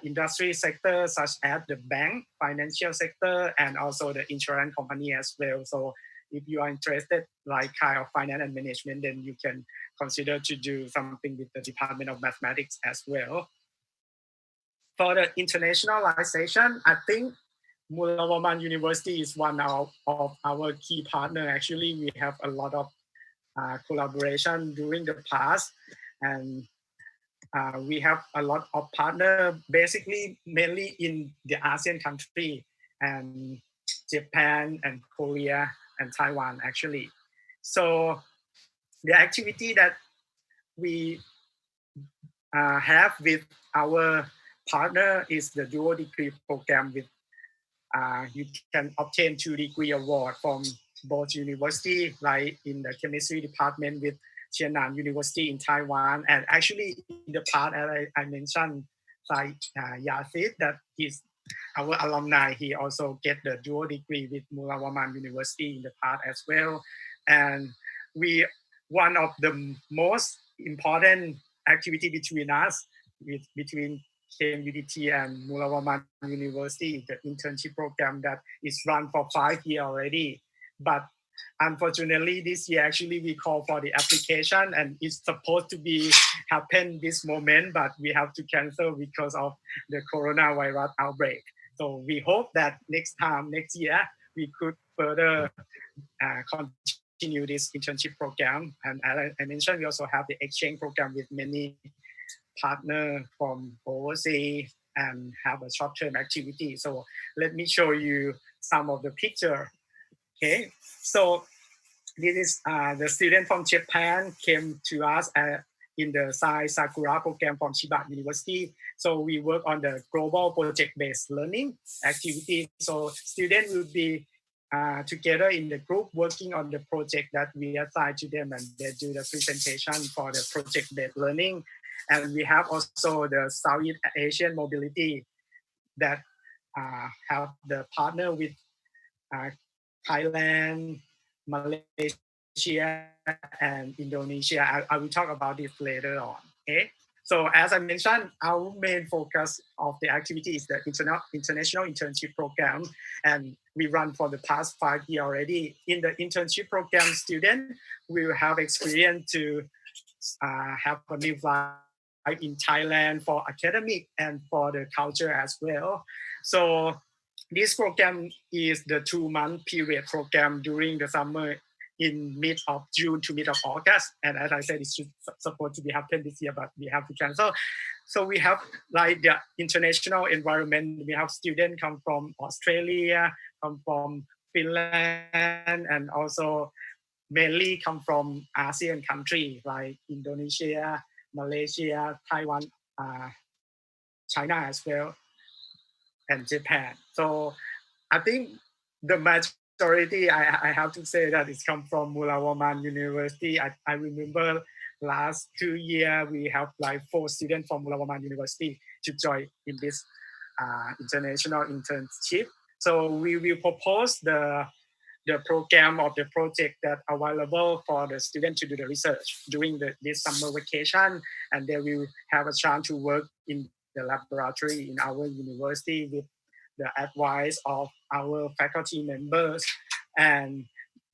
industry sector, such as the bank, financial sector, and also the insurance company as well. So if you are interested, like kind of finance and management, then you can consider to do something with the Department of Mathematics as well. For the internationalization, I think Mulawaman University is one of our key partner. Actually, we have a lot of collaboration during the past, and we have a lot of partner, basically mainly in the ASEAN country and Japan and Korea and Taiwan actually. So the activity that we have with our partner is the dual degree program. With you can obtain 2-degree award from both university, like in the chemistry department with Qianan University in Taiwan, and actually in the part as I mentioned, like Yasid, that he's our alumni. He also get the dual degree with Mulawaman University in the part as well. And one of the most important activity between us, between KMUTT and Mulawaman University, the internship program that is run for 5 years already. But unfortunately, this year actually we call for the application, and it's supposed to be happen this moment, but we have to cancel because of the coronavirus outbreak. So we hope that next year, we could further continue this internship program. And as I mentioned, we also have the exchange program with many partners from overseas and have a short-term activity. So let me show you some of the picture. Okay, so this is the student from Japan came to us in the Sai Sakura program from Chiba University. So we work on the global project-based learning activity. So students will be together in the group working on the project that we assign to them, and they do the presentation for the project-based learning. And we have also the Southeast Asian mobility that have the partner with Thailand, Malaysia, and Indonesia. I will talk about this later on. Okay, So as I mentioned, our main focus of the activity is the international internship program, and we run for the past 5 years already. In the internship program, student will have experience to have a new life in Thailand for academic and for the culture as well. So this program is the 2-month period program during the summer in mid of June to mid of August. And as I said, it's supposed to be happen this year, but we have to cancel. So we have like the international environment. We have students come from Australia, come from Finland, and also mainly come from ASEAN countries like Indonesia, Malaysia, Taiwan, China as well, and Japan. So I think the majority, I have to say that it's come from Mullah Waman University. I remember last 2 years, we have like 4 students from Mullah Waman University to join in this international internship. So we will propose the program of the project that available for the student to do the research during this summer vacation, and they will have a chance to work in the laboratory in our university with the advice of our faculty members. And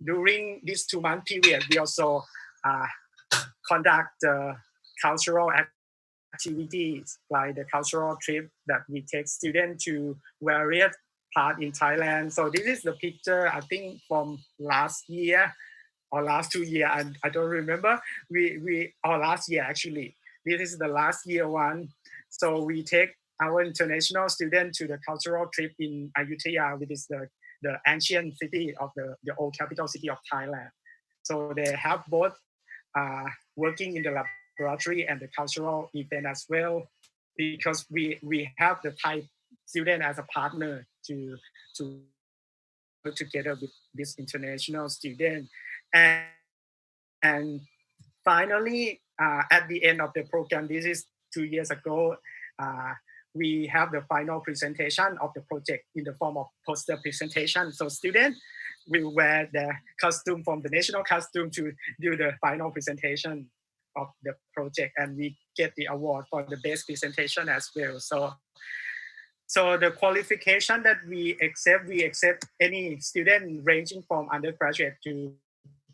during this 2-month period, we also conduct cultural activities like the cultural trip that we take students to various part in Thailand. So this is the picture, I think, from last year or last 2 years. I don't remember. Or last year actually. This is the last year one. So we take our international students to the cultural trip in Ayutthaya, which is the ancient city of the old capital city of Thailand. So they have both working in the laboratory and the cultural event as well, because we have the Thai student as a partner to work together with this international student. And finally, at the end of the program, this is 2 years ago, we have the final presentation of the project in the form of poster presentation. So students will wear the costume from the national costume to do the final presentation of the project, and we get the award for the best presentation as well. So the qualification that we accept any student ranging from undergraduate to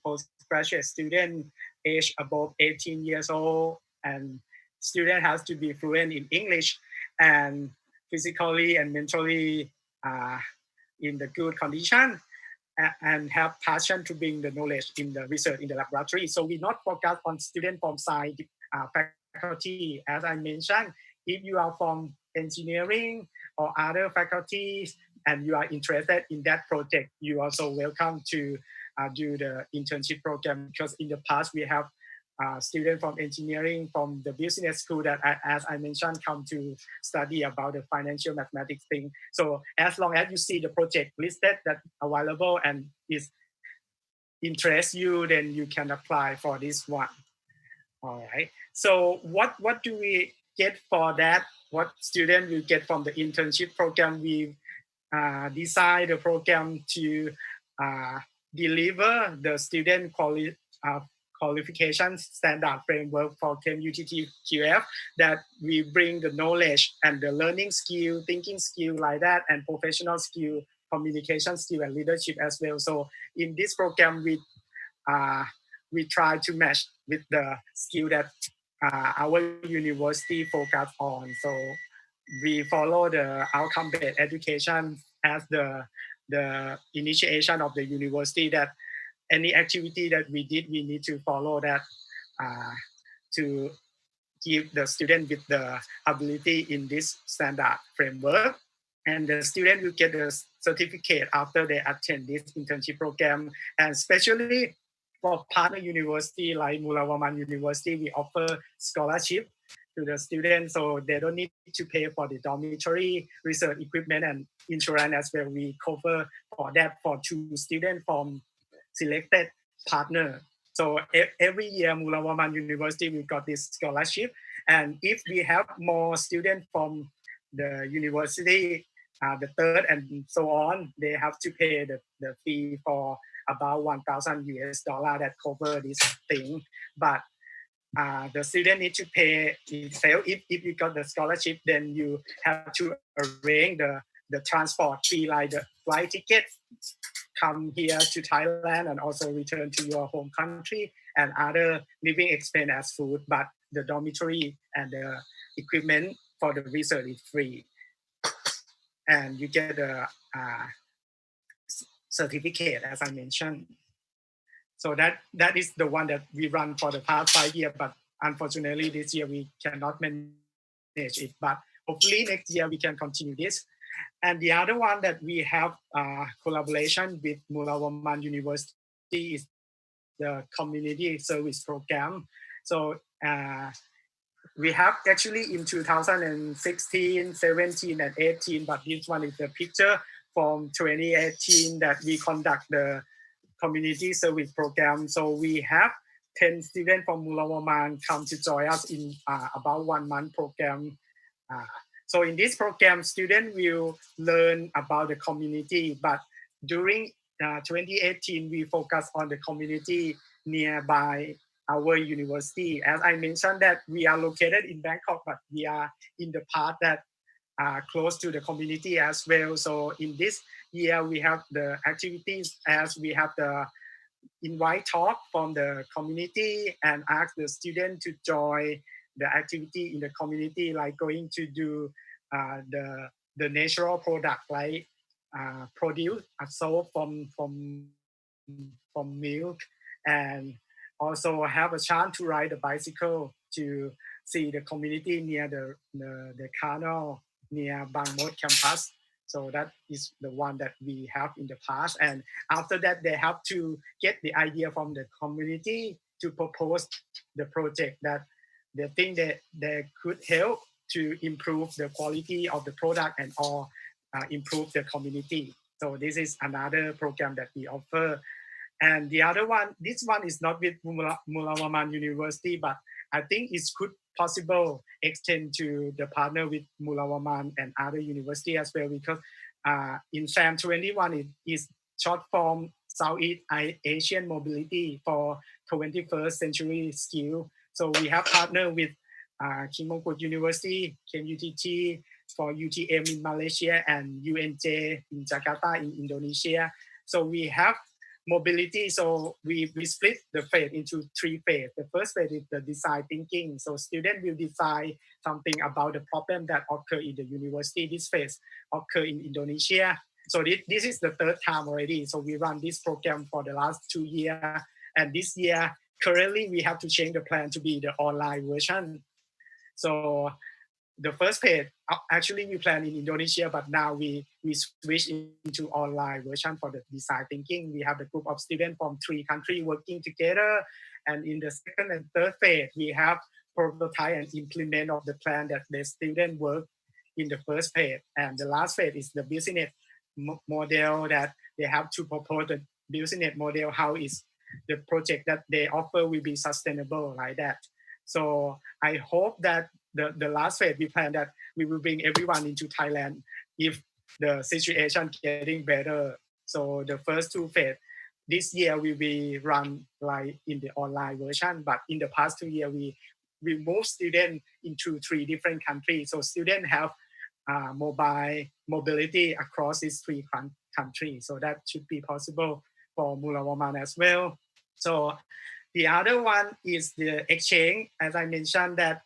postgraduate student age above 18 years old, and student has to be fluent in English and physically and mentally in the good condition, and have passion to bring the knowledge in the research in the laboratory. So we not focus on student from science faculty. As I mentioned, if you are from engineering or other faculties and you are interested in that project, you are also welcome to do the internship program, because in the past we have students from engineering from the business school that, as I mentioned, come to study about the financial mathematics thing. So as long as you see the project listed that available and is interests you, then you can apply for this one. All right. So what do we get for that? What student will get from the internship program? We design the program to deliver the student qualification standard framework for KMUTT-QF, that we bring the knowledge and the learning skill, thinking skill like that, and professional skill, communication skill, and leadership as well. So in this program, we try to match with the skill that our university focus on. So we follow the outcome-based education as the initiation of the university, that any activity that we did, we need to follow that to give the student with the ability in this standard framework. And the student will get the certificate after they attend this internship program. And especially for partner university like Mullah Waman University, we offer scholarship to the students, so they don't need to pay for the dormitory, research equipment, and insurance as well. We cover for that for 2 students from selected partner. So every year, Mullah Waman University, we got this scholarship. And if we have more students from the university, the third and so on, they have to pay the fee for about $1,000 that cover this thing. But the student need to pay itself. If you got the scholarship, then you have to arrange the transport fee, like the flight ticket, come here to Thailand and also return to your home country, and other living expense as food, but the dormitory and the equipment for the research is free. And you get a certificate, as I mentioned. So that is the one that we run for the past 5 years, but unfortunately this year we cannot manage it, but hopefully next year we can continue this. And the other one that we have collaboration with Mula Warman University is the community service program. So we have actually in 2016, 17, and 18, but this one is the picture from 2018 that we conduct the community service program. So we have 10 students from Mula Warman come to join us in about 1 month program. So in this program, students will learn about the community, but during 2018, we focus on the community nearby our university. As I mentioned that we are located in Bangkok, but we are in the part that are close to the community as well. So in this year, we have the activities as we have the invite talk from the community and ask the student to join the activity in the community, like going to do the natural product, like produce a soap from milk, and also have a chance to ride a bicycle to see the community near the canal near Bang Mot campus. So that is the one that we have in the past. And after that, they have to get the idea from the community to propose the project that they think that they could help to improve the quality of the product and or improve the community. So this is another program that we offer. And the other one, this one is not with Mula Warman University, but I think it could possible extend to the partner with Mula Warman and other university as well, because in SAM 21 it is short form Southeast Asian Mobility for 21st Century Skill. So we have partnered with King Mongkut University, KMUTT for UTM in Malaysia, and UNJ in Jakarta in Indonesia. So we have mobility. So we split the phase into 3 phases. The first phase is the design thinking. So students will design something about the problem that occur in the university. This phase occur in Indonesia. So this is the 3rd time already. So we run this program for the last 2 years. And this year, currently we have to change the plan to be the online version. So the first phase, actually we plan in Indonesia, but now we switch into online version for the design thinking. We have a group of students from 3 countries working together. And in the 2nd and 3rd phase, we have prototype and implement of the plan that the student work in the first phase. And the last phase is the business model that they have to propose the business model, how is the project that they offer will be sustainable, like that. So I hope that the last phase, we plan that we will bring everyone into Thailand if the situation getting better. So the first 2 phases, this year will be run like in the online version, but in the past 2 years, we move students into 3 different countries. So students have mobile mobility across these 3 countries. So that should be possible for Mula Warman as well. So the other one is the exchange. As I mentioned that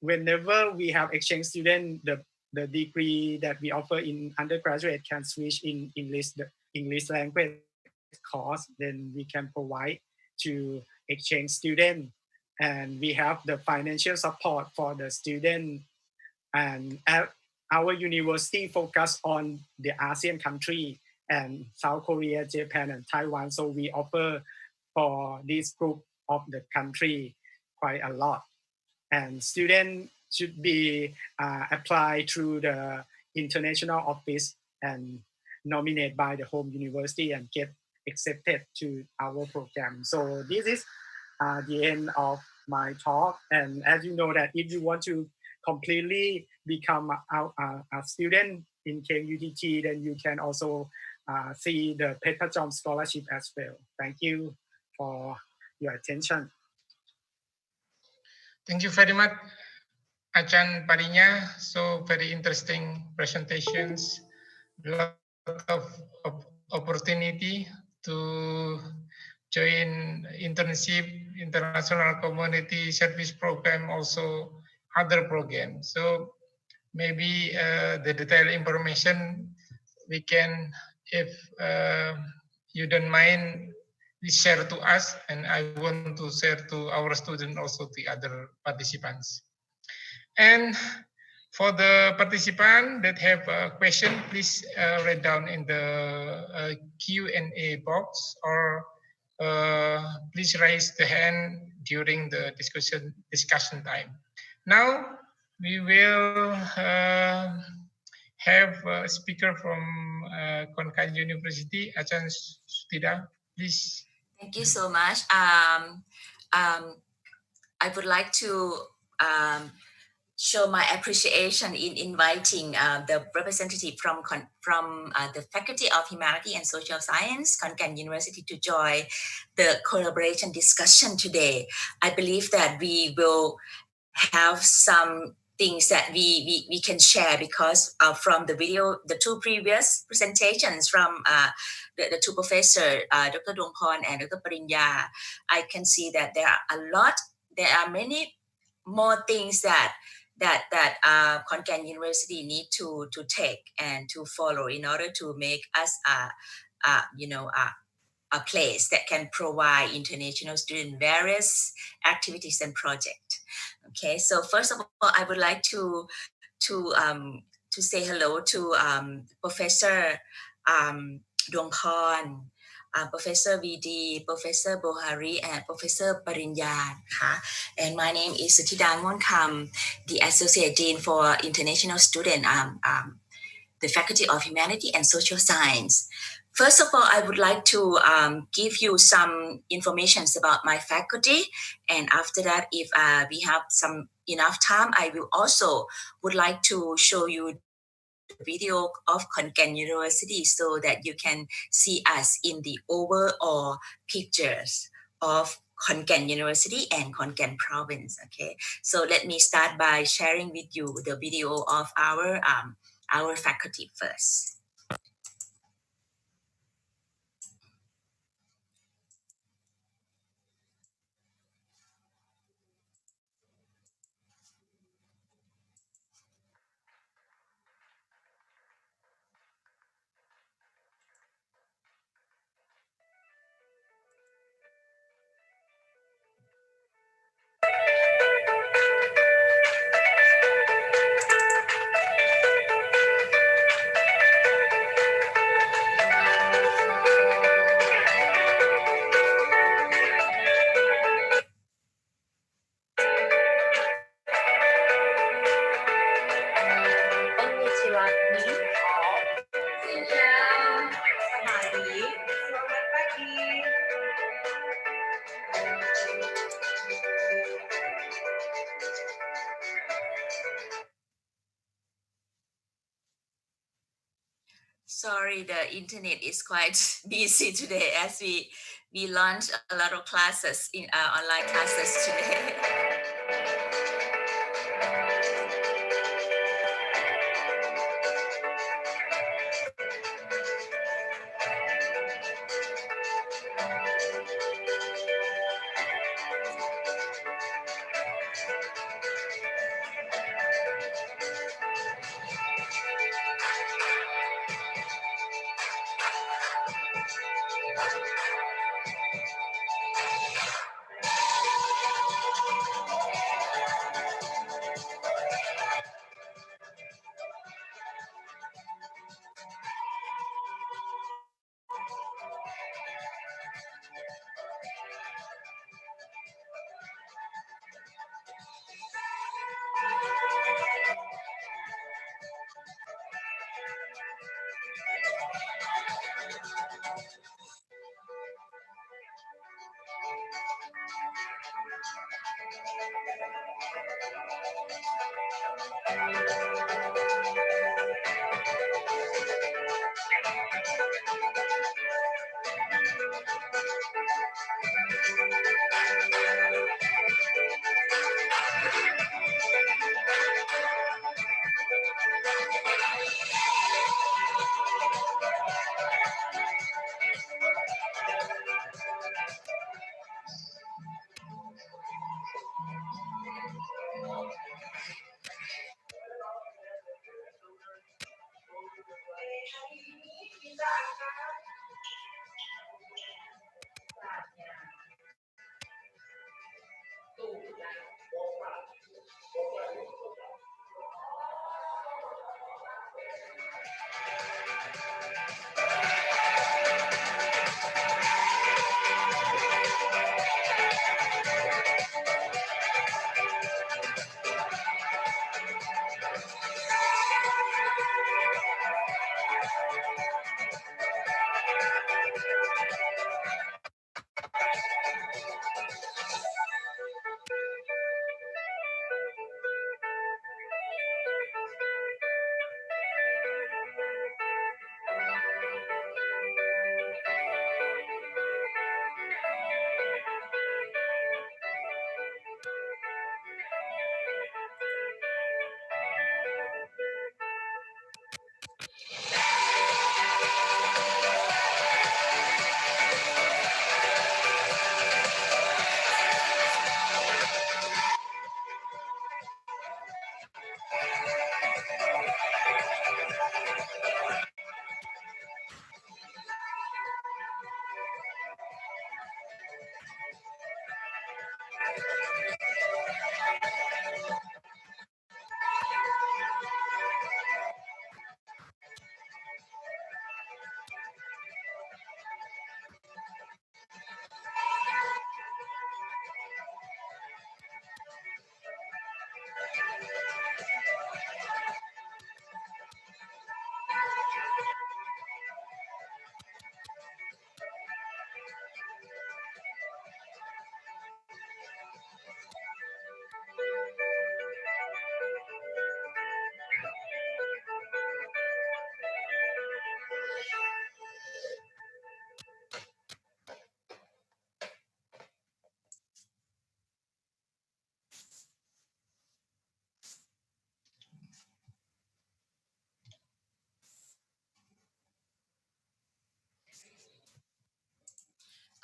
whenever we have exchange student, the degree that we offer in undergraduate can switch in English, the English language course, then we can provide to exchange student. And we have the financial support for the student. And our university focus on the ASEAN country and South Korea, Japan, and Taiwan. So we offer for this group of the country quite a lot. And students should be applied through the international office and nominated by the home university and get accepted to our program. So this is the end of my talk. And as you know that if you want to completely become a student in KMUTT, then you can also see the Petachom scholarship as well. Thank you for your attention. Thank you very much, Achan Parinya. So very interesting presentations. Lot of opportunity to join internship, international community service program, also other programs. So maybe the detailed information we can, if you don't mind, please share to us, and I want to share to our students, also the other participants. And for the participant that have a question, please write down in the Q&A box, or please raise the hand during the discussion time. Now we will have a speaker from Konkan University, Achan Sutida. Please. Thank you so much. I would like to show my appreciation in inviting the representative from the Faculty of Humanity and Social Science, Konkan University, to join the collaboration discussion today. I believe that we will have some things that we can share, because from the video, the two previous presentations from the two professors, Dr. Dongpon and Dr. Parinya, I can see that there are many more things that Konkan University need to take and to follow in order to make us a place that can provide international students various activities and projects. Okay, so first of all, I would like to say hello to Professor Dongpon, Professor VD, Professor Bohari, and Professor Parinya. And my name is Suthida Ngwonkam, the Associate Dean for International Students, the Faculty of Humanity and Social Science. First of all, I would like to give you some information about my faculty. And after that, if we have some enough time, I will also would like to show you the video of Konkan University so that you can see us in the overall pictures of Konkan University and Konkan province. Okay, so let me start by sharing with you the video of our faculty first. Sorry, the internet is quite busy today as we launched a lot of classes in online classes today.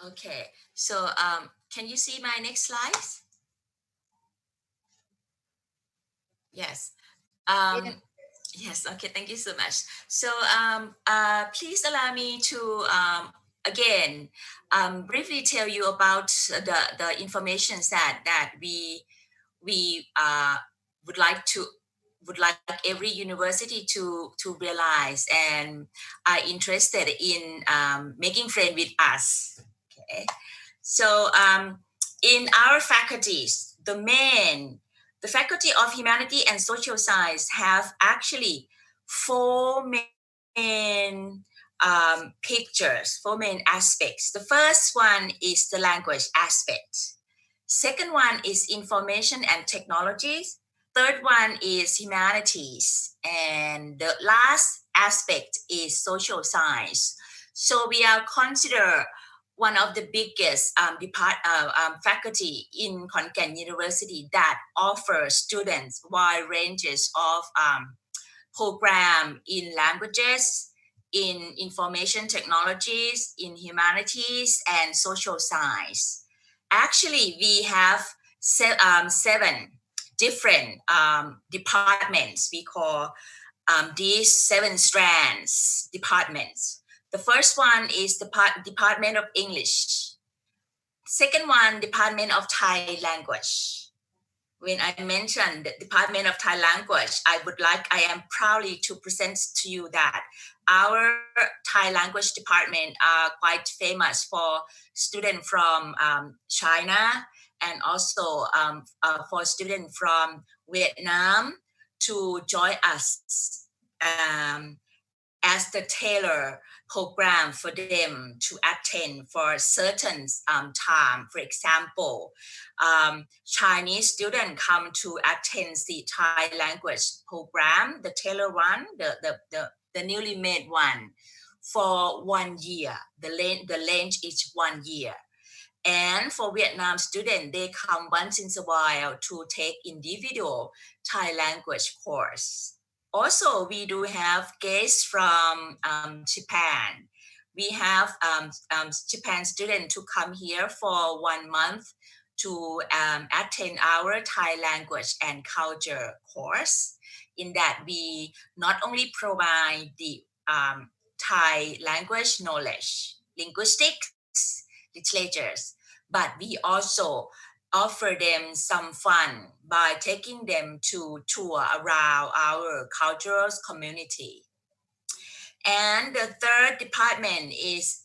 Okay, so can you see my next slides? Yes. Yes, okay, thank you so much. So please allow me to again briefly tell you about the information that we would like to would like every university to realize and are interested in making friends with us. Okay, so in our faculties, the Faculty of Humanity and Social Science have actually four main pictures, four main aspects. The first one is the language aspect. Second one is information and technologies. Third one is humanities. And the last aspect is social science. So we are considered one of the biggest faculty in Khon Kaen University that offers students wide ranges of program in languages, in information technologies, in humanities, and social science. Actually, we have seven different departments. We call these seven strands departments. The first one is the Department of English. Second one, Department of Thai Language. When I mentioned the Department of Thai Language, I am proudly to present to you that our Thai language department are quite famous for students from China and also for students from Vietnam to join us as the tailor program for them to attend for certain time. For example, Chinese students come to attend the Thai language program, the tailor one, the newly made one, for 1 year. The length is 1 year. And for Vietnam students, they come once in a while to take individual Thai language course. Also, we do have guests from Japan. We have Japan students to come here for 1 month to attend our Thai language and culture course. In that, we not only provide the Thai language knowledge, linguistics, literatures, but we also offer them some fun by taking them to tour around our cultural community. And the third department is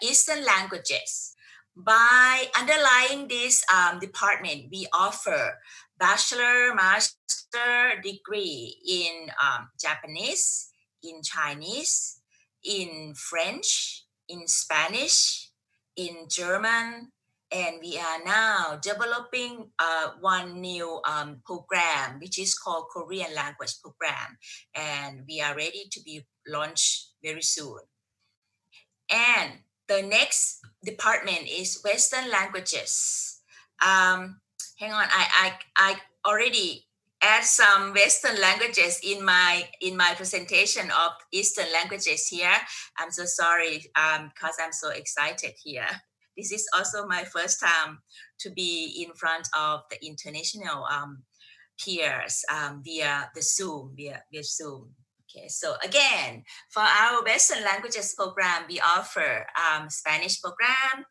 Eastern languages. By underlying this department, we offer bachelor, master degree in Japanese, in Chinese, in French, in Spanish, in German, and we are now developing one new program, which is called Korean language program, and we are ready to be launched very soon. And the next department is Western languages. Hang on, I already add some Western languages in my presentation of Eastern languages here. I'm so sorry because I'm so excited here. This is also my first time to be in front of the international peers via Zoom. Okay, so again, for our Western languages program, we offer Spanish program,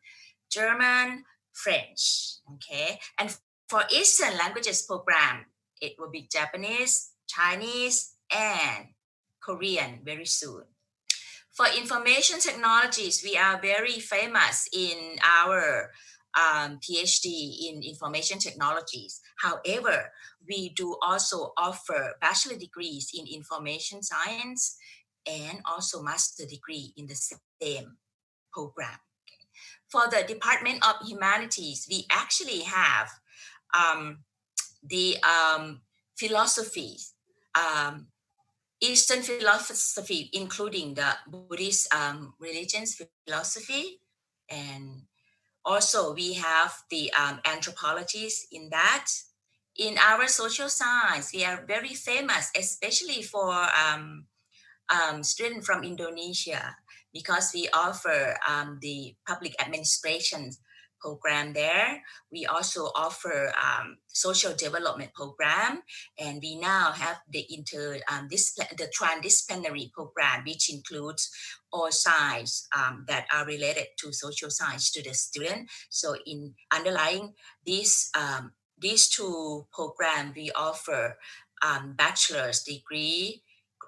German, French. Okay, and for Eastern languages program, it will be Japanese, Chinese, and Korean very soon. For information technologies, we are very famous in our PhD in information technologies. However, we do also offer bachelor degrees in information science and also master degree in the same program. For the Department of Humanities, we actually have the philosophy, Eastern philosophy, including the Buddhist religions philosophy, and also we have the anthropologists in that. In our social science, we are very famous, especially for students from Indonesia, because we offer the public administration program there. We also offer social development program, and we now have the the transdisciplinary program, which includes all science that are related to social science to the student. So in underlying these two programs, we offer bachelor's degree,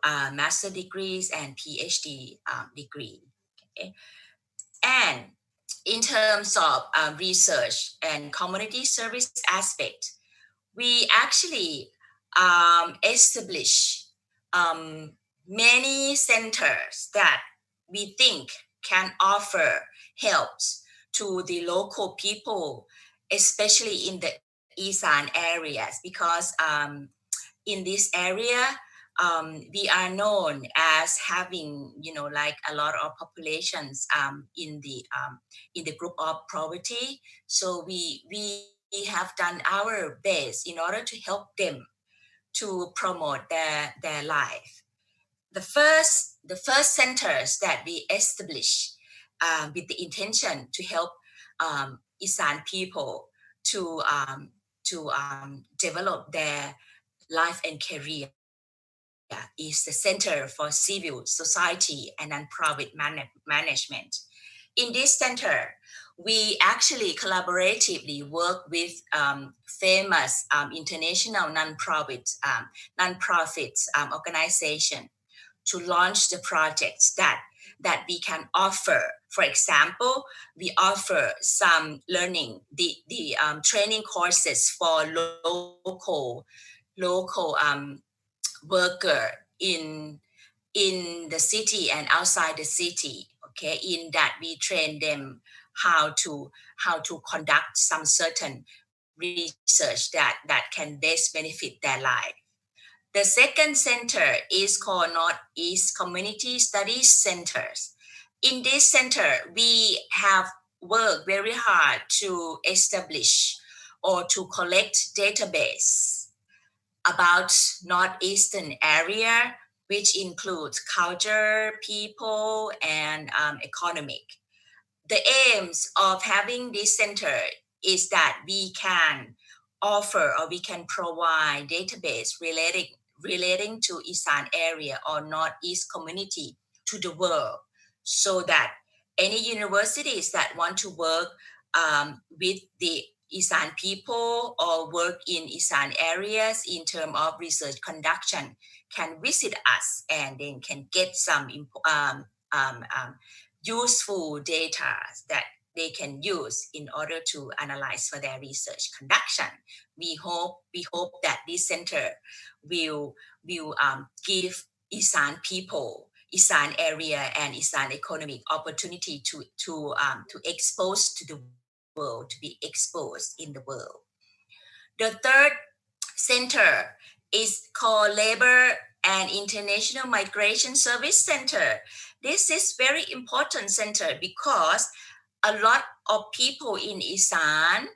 master degrees, and PhD degree. Okay. And in terms of research and community service aspect, we actually establish many centers that we think can offer helps to the local people, especially in the Isan areas, because in this area, we are known as having, like a lot of populations in the group of poverty. So we have done our best in order to help them to promote their life. The first centers that we established with the intention to help Isan people to develop their life and career is the Center for Civil Society and Nonprofit Management. In this center, we actually collaboratively work with famous international nonprofit organization to launch the projects that we can offer. For example, we offer some learning, the training courses for local worker in the city and outside the city. Okay, in that we train them how to conduct some certain research that can best benefit their life. The second center is called Northeast Community Studies Centers. In this center, we have worked very hard to establish or to collect database about Northeastern area, which includes culture, people, and economic. The aims of having this center is that we can offer or we can provide database relating to Isan area or Northeast community to the world, so that any universities that want to work with the Isan people or work in Isan areas in terms of research conduction can visit us, and then can get some useful data that they can use in order to analyze for their research conduction. We hope that this center will give Isan people, Isan area, and Isan economic opportunity to expose to the world, to be exposed in the world. The third center is called Labor and International Migration Service Center. This is very important center because a lot of people in Isan,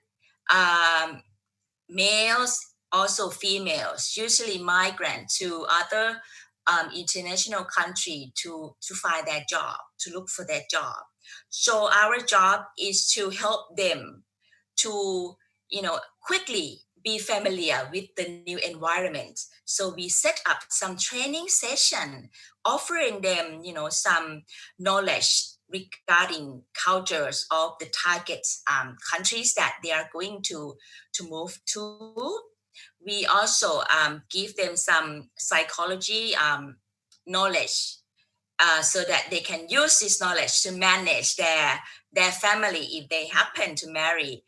males, also females, usually migrant to other international country to find their job, to look for their job. So our job is to help them to, quickly be familiar with the new environment. So we set up some training session, offering them, some knowledge regarding cultures of the target countries that they are going to move to. We also give them some psychology knowledge, so that they can use this knowledge to manage their family if they happen to marry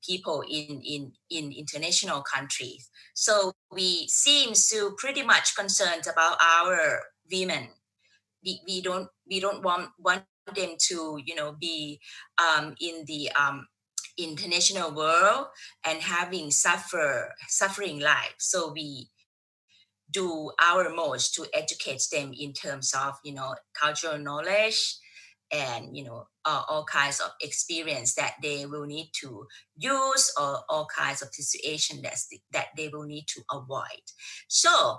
people in international countries. So we seem to pretty much concerned about our women. We don't want them to be in the international world and having suffering life. So we do our most to educate them in terms of cultural knowledge and all kinds of experience that they will need to use, or all kinds of situation that they will need to avoid. So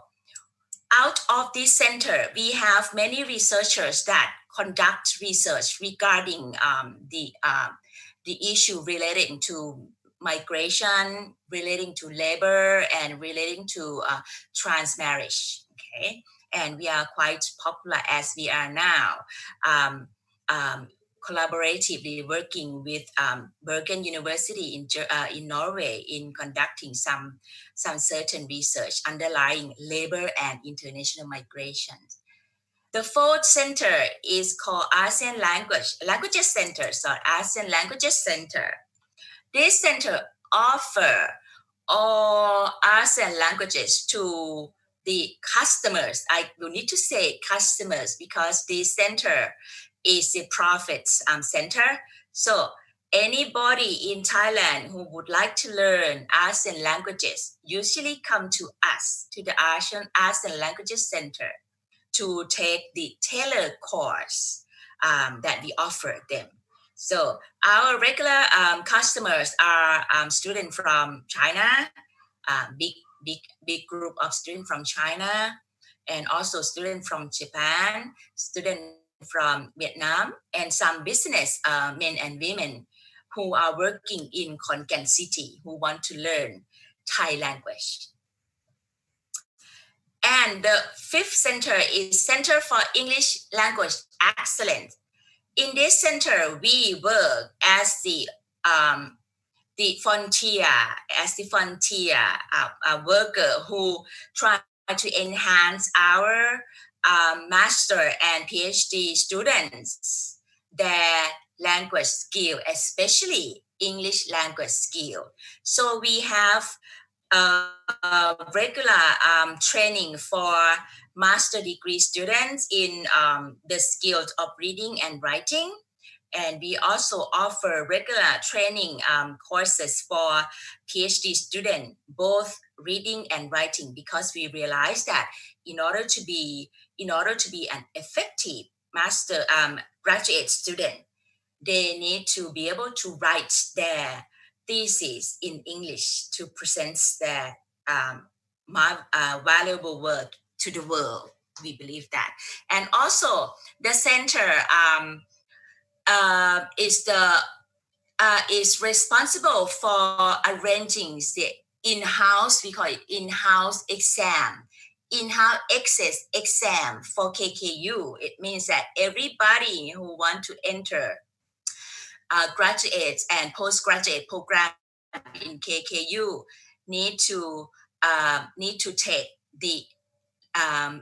out of this center, we have many researchers that conduct research regarding the issue relating to migration, relating to labor, and relating to trans marriage. Okay, and we are quite popular as we are now, collaboratively working with Bergen University in Norway in conducting some certain research underlying labor and international migration. The fourth center is called ASEAN Languages Center, or ASEAN Languages Center. This center offer all ASEAN languages to the customers. I will need to say customers because this center is a profit center. So anybody in Thailand who would like to learn ASEAN languages usually come to us, to the ASEAN Languages Center, to take the tailored course that we offer them. So our regular customers are students from China, big group of students from China, and also students from Japan, students from Vietnam, and some business men and women who are working in Khon Kaen City who want to learn Thai language. And the fifth center is Center for English Language Excellence. In this center, we work as the frontier worker who try to enhance our master and PhD students, their language skill, especially English language skill. So we have regular training for master degree students in the skills of reading and writing. And we also offer regular training courses for PhD students, both reading and writing, because we realize that in order to be an effective master graduate student, they need to be able to write their thesis in English to present their valuable work to the world. We believe that. And also the center is responsible for arranging the in-house, we call it in-house exam in-house access exam for KKU. It means that everybody who want to enter graduate and postgraduate program in KKU need to take the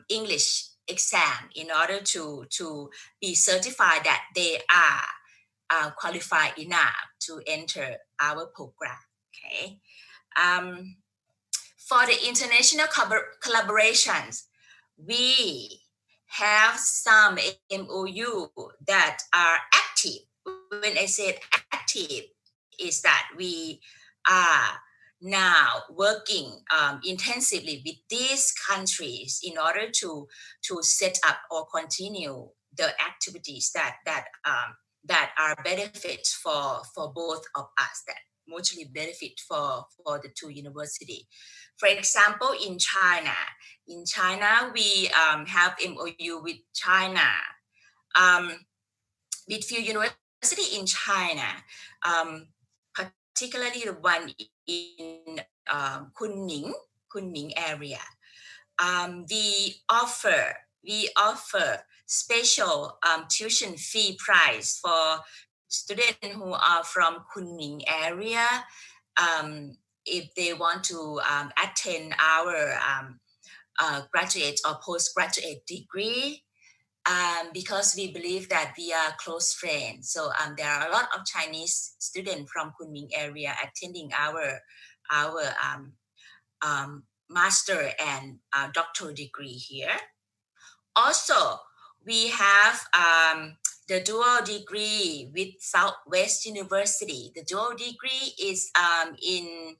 English exam in order to be certified that they are qualified enough to enter our program. Okay. For the international collaborations, we have some MOU that are active. When I said active, is that we are now working intensively with these countries in order to set up or continue the activities that are benefits for both of us, that mutually benefit for the two universities. For example, in China, we have MOU with China, with few universities in China, particularly the one in Kunming area. We offer special tuition fee price for students who are from Kunming area. If they want to attend our graduate or postgraduate degree, because we believe that we are close friends. So there are a lot of Chinese students from Kunming area attending our master and doctoral degree here. Also, we have the dual degree with Southwest University. The dual degree is in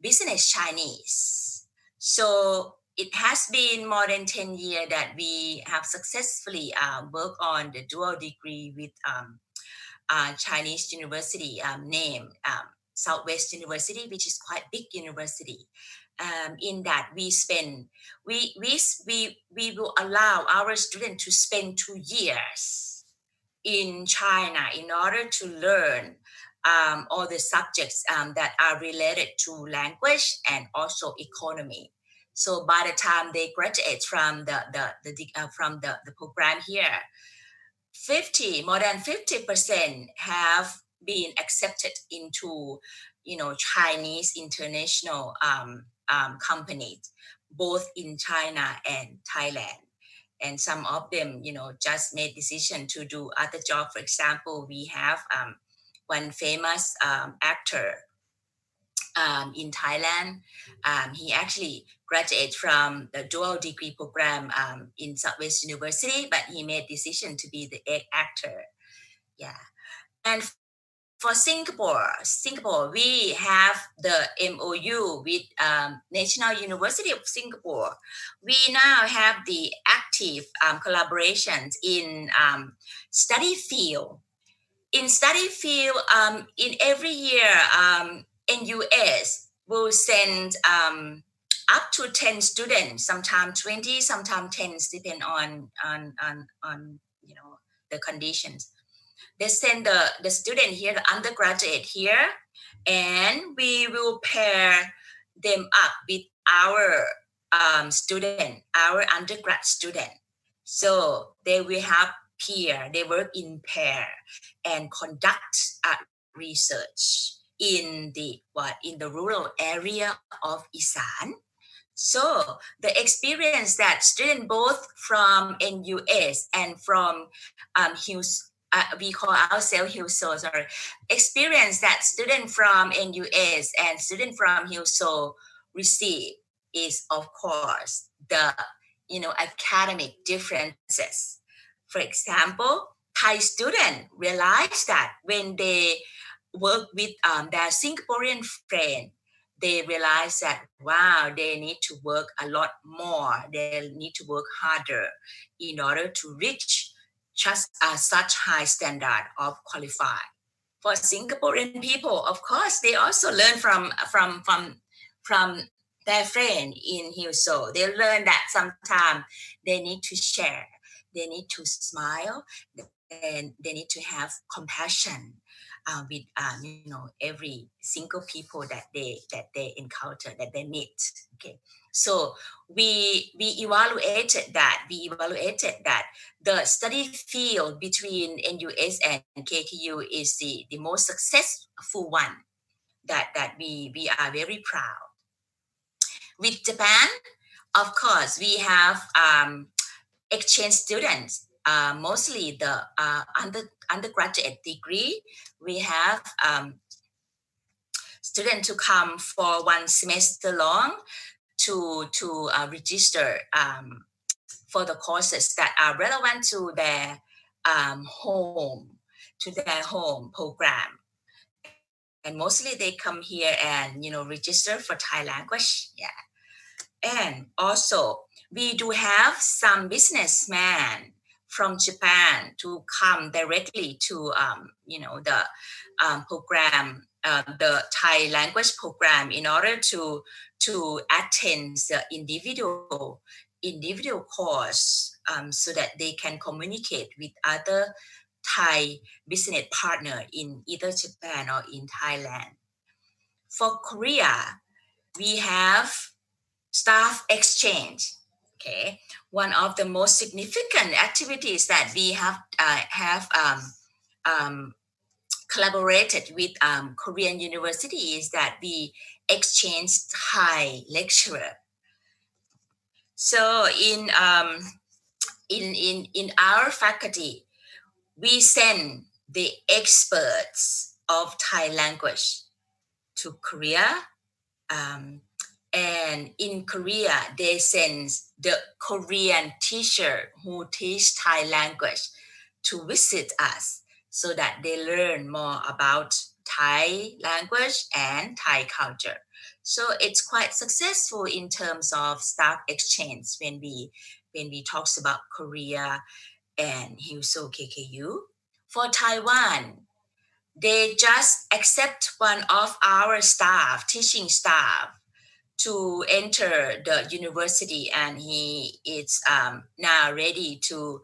business Chinese. So it has been more than 10 years that we have successfully worked on the dual degree with Chinese university named Southwest University, which is quite big university. In that we will allow our students to spend 2 years in China in order to learn all the subjects that are related to language and also economy. So by the time they graduate from the program here, more than 50% have been accepted into Chinese international companies, both in China and Thailand. And some of them, just made decision to do other job. For example, we have one famous actor in Thailand. He actually graduated from the dual degree program in Southwest University, but he made decision to be the actor. Yeah. And for Singapore, we have the MOU with National University of Singapore. We now have the active collaborations in study field. In study field, in every year, NUS will send up to 10 students, sometimes 20, sometimes 10, depend on the conditions. They send the student here, the undergraduate here, and we will pair them up with our our undergrad student. So they will have peer, they work in pair and conduct research in the rural area of Isan. So the experience that students both from NUS and from we call ourselves Hilso, sorry, experience that student from NUS and student from Hilso receive is, of course, the academic differences. For example, Thai students realize that when they work with their Singaporean friend, they realize that, wow, they need to work a lot more. They need to work harder in order to reach just such high standard of qualified. For Singaporean people, of course, they also learn from their friend in Hilso. They learn that sometimes they need to share, they need to smile, and they need to have compassion with every single people that they encounter, that they meet. Okay, so we evaluated that the study field between NUS and KKU is the most successful one that we are very proud. With Japan, of course, we have exchange students, mostly the undergraduate degree. We have students to come for 1 semester long to register for the courses that are relevant to their home program. And mostly they come here and register for Thai language. Yeah. And also, we do have some businessmen from Japan to come directly to, the program, the Thai language program, in order to attend the individual course, so that they can communicate with other Thai business partner in either Japan or in Thailand. For Korea, we have staff exchange. Okay, one of the most significant activities that we have collaborated with Korean university is that we exchange Thai lecturer. So in our faculty, we send the experts of Thai language to Korea. And in Korea, they send the Korean teacher who teach Thai language to visit us so that they learn more about Thai language and Thai culture. So it's quite successful in terms of staff exchange when we talk about Korea and Hillsong KKU. For Taiwan, they just accept one of our teaching staff, to enter the university, and he is now ready to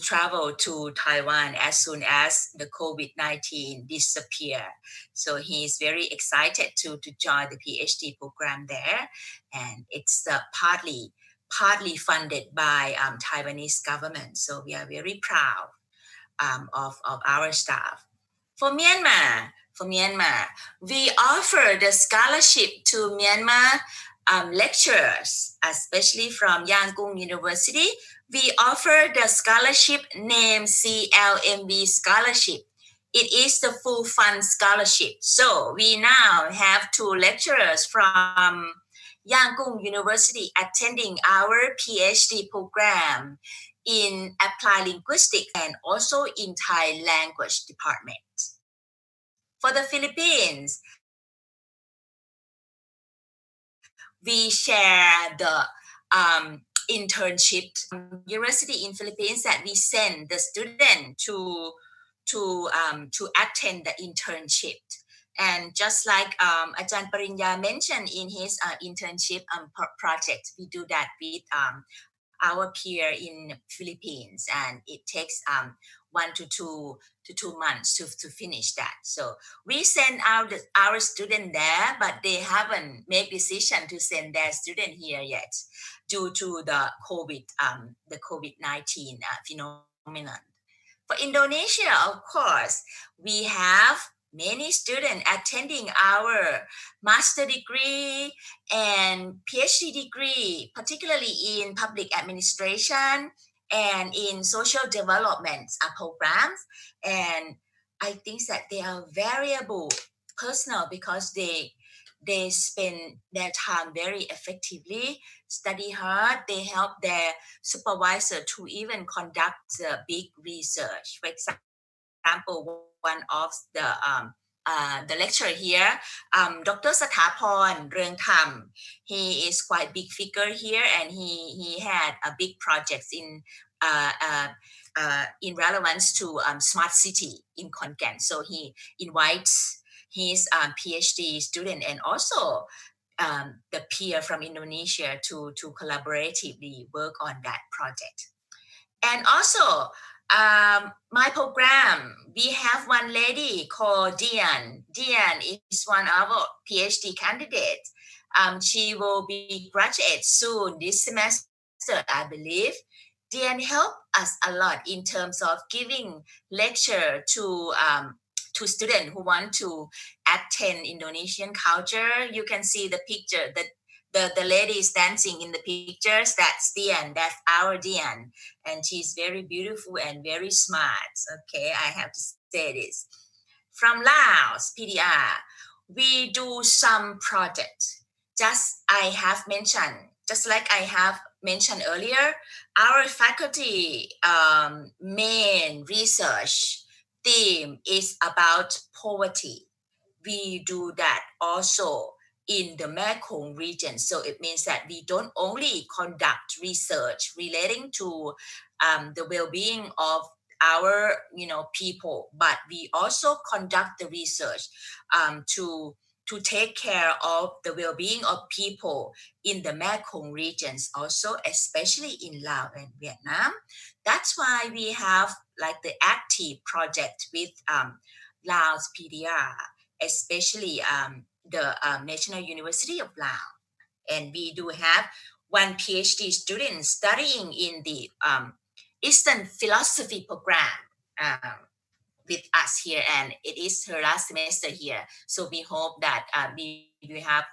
travel to Taiwan as soon as the COVID-19 disappear. So he is very excited to join the PhD program there, and it's partly funded by Taiwanese government. So we are very proud of our staff. For Myanmar, we offer the scholarship to Myanmar lecturers, especially from Yangon University. We offer the scholarship named CLMB Scholarship. It is the full fund scholarship. So we now have 2 lecturers from Yangon University attending our PhD program in applied linguistics and also in Thai language department. For the Philippines, we share the internship university in Philippines that we send the student to attend the internship. And just like Ajahn Parinya mentioned in his internship project, we do that with our peer in Philippines, and it takes 1 to 2 months to finish that. So we send out our student there, but they haven't made decision to send their student here yet due to the COVID-19 phenomenon. For Indonesia, of course, we have many students attending our master degree and PhD degree, particularly in public administration and in social development programs. And I think that they are variable personal because they spend their time very effectively, study hard. They help their supervisor to even conduct big research. For example, one of the lecturer here, Dr. Sathaporn Reung Tham, he is quite big figure here, and he had a big projects in relevance to smart city in Khon Kaen. So he invites his PhD student and also the peer from Indonesia to collaboratively work on that project. And also my program, we have one lady called Diane. Diane is one of our PhD candidates. She will be graduate soon this semester, I believe. Diane helped us a lot in terms of giving lecture to students who want to attend Indonesian culture. You can see the picture that the lady is dancing in the pictures. That's Diane. That's our Diane, and she's very beautiful and very smart. Okay, I have to say this. From Laos, PDR, we do some projects. Just like I have mentioned earlier, our faculty main research theme is about poverty. We do that also in the Mekong region. So it means that we don't only conduct research relating to the well-being of our people, but we also conduct the research to take care of the well-being of people in the Mekong regions also, especially in Laos and Vietnam. That's why we have like the active project with Laos PDR, especially the National University of Laos. And we do have one PhD student studying in the Eastern Philosophy program with us here, and it is her last semester here. So we hope that we have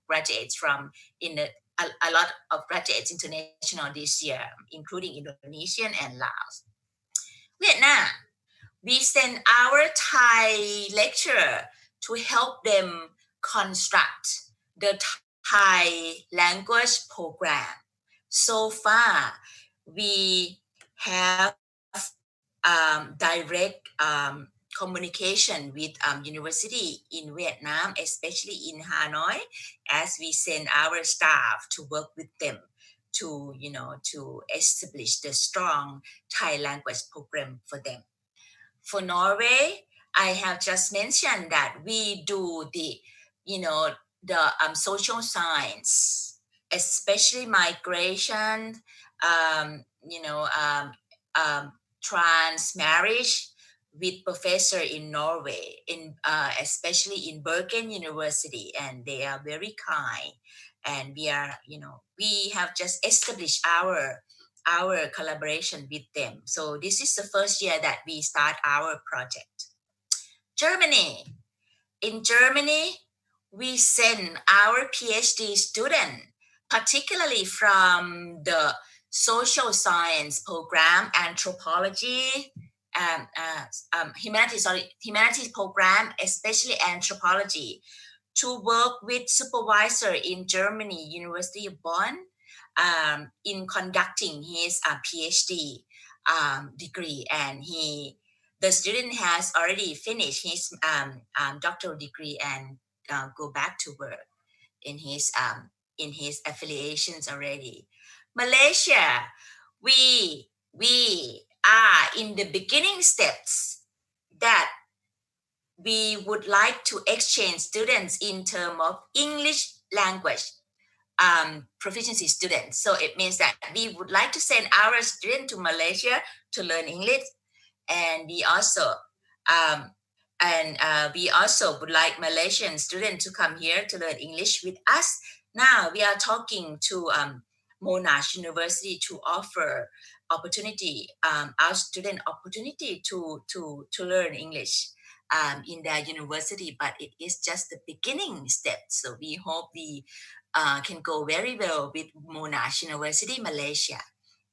graduates from a lot of graduates international this year, including Indonesian and Laos. Vietnam, we send our Thai lecturer to help them construct the Thai language program. So far, we have direct communication with university in Vietnam, especially in Hanoi, as we send our staff to work with them to establish the strong Thai language program for them. For Norway, I have just mentioned that we do the social science, especially migration, trans marriage with professor in Norway, especially in Bergen University, and they are very kind. And we have just established our collaboration with them. So this is the first year that we start our project. Germany. In Germany, we send our PhD student, particularly from the social science program, anthropology, humanities program, especially anthropology, to work with supervisor in Germany, University of Bonn, in conducting his PhD degree. And the student has already finished his doctoral degree and go back to work in his affiliations already. Malaysia, we are in the beginning steps that we would like to exchange students in terms of English language proficiency students. So it means that we would like to send our students to Malaysia to learn English, and we also would like Malaysian students to come here to learn English with us. Now we are talking to Monash University to offer opportunity, our student opportunity to learn English in their university, but it is just the beginning step. So we hope we can go very well with Monash University, Malaysia.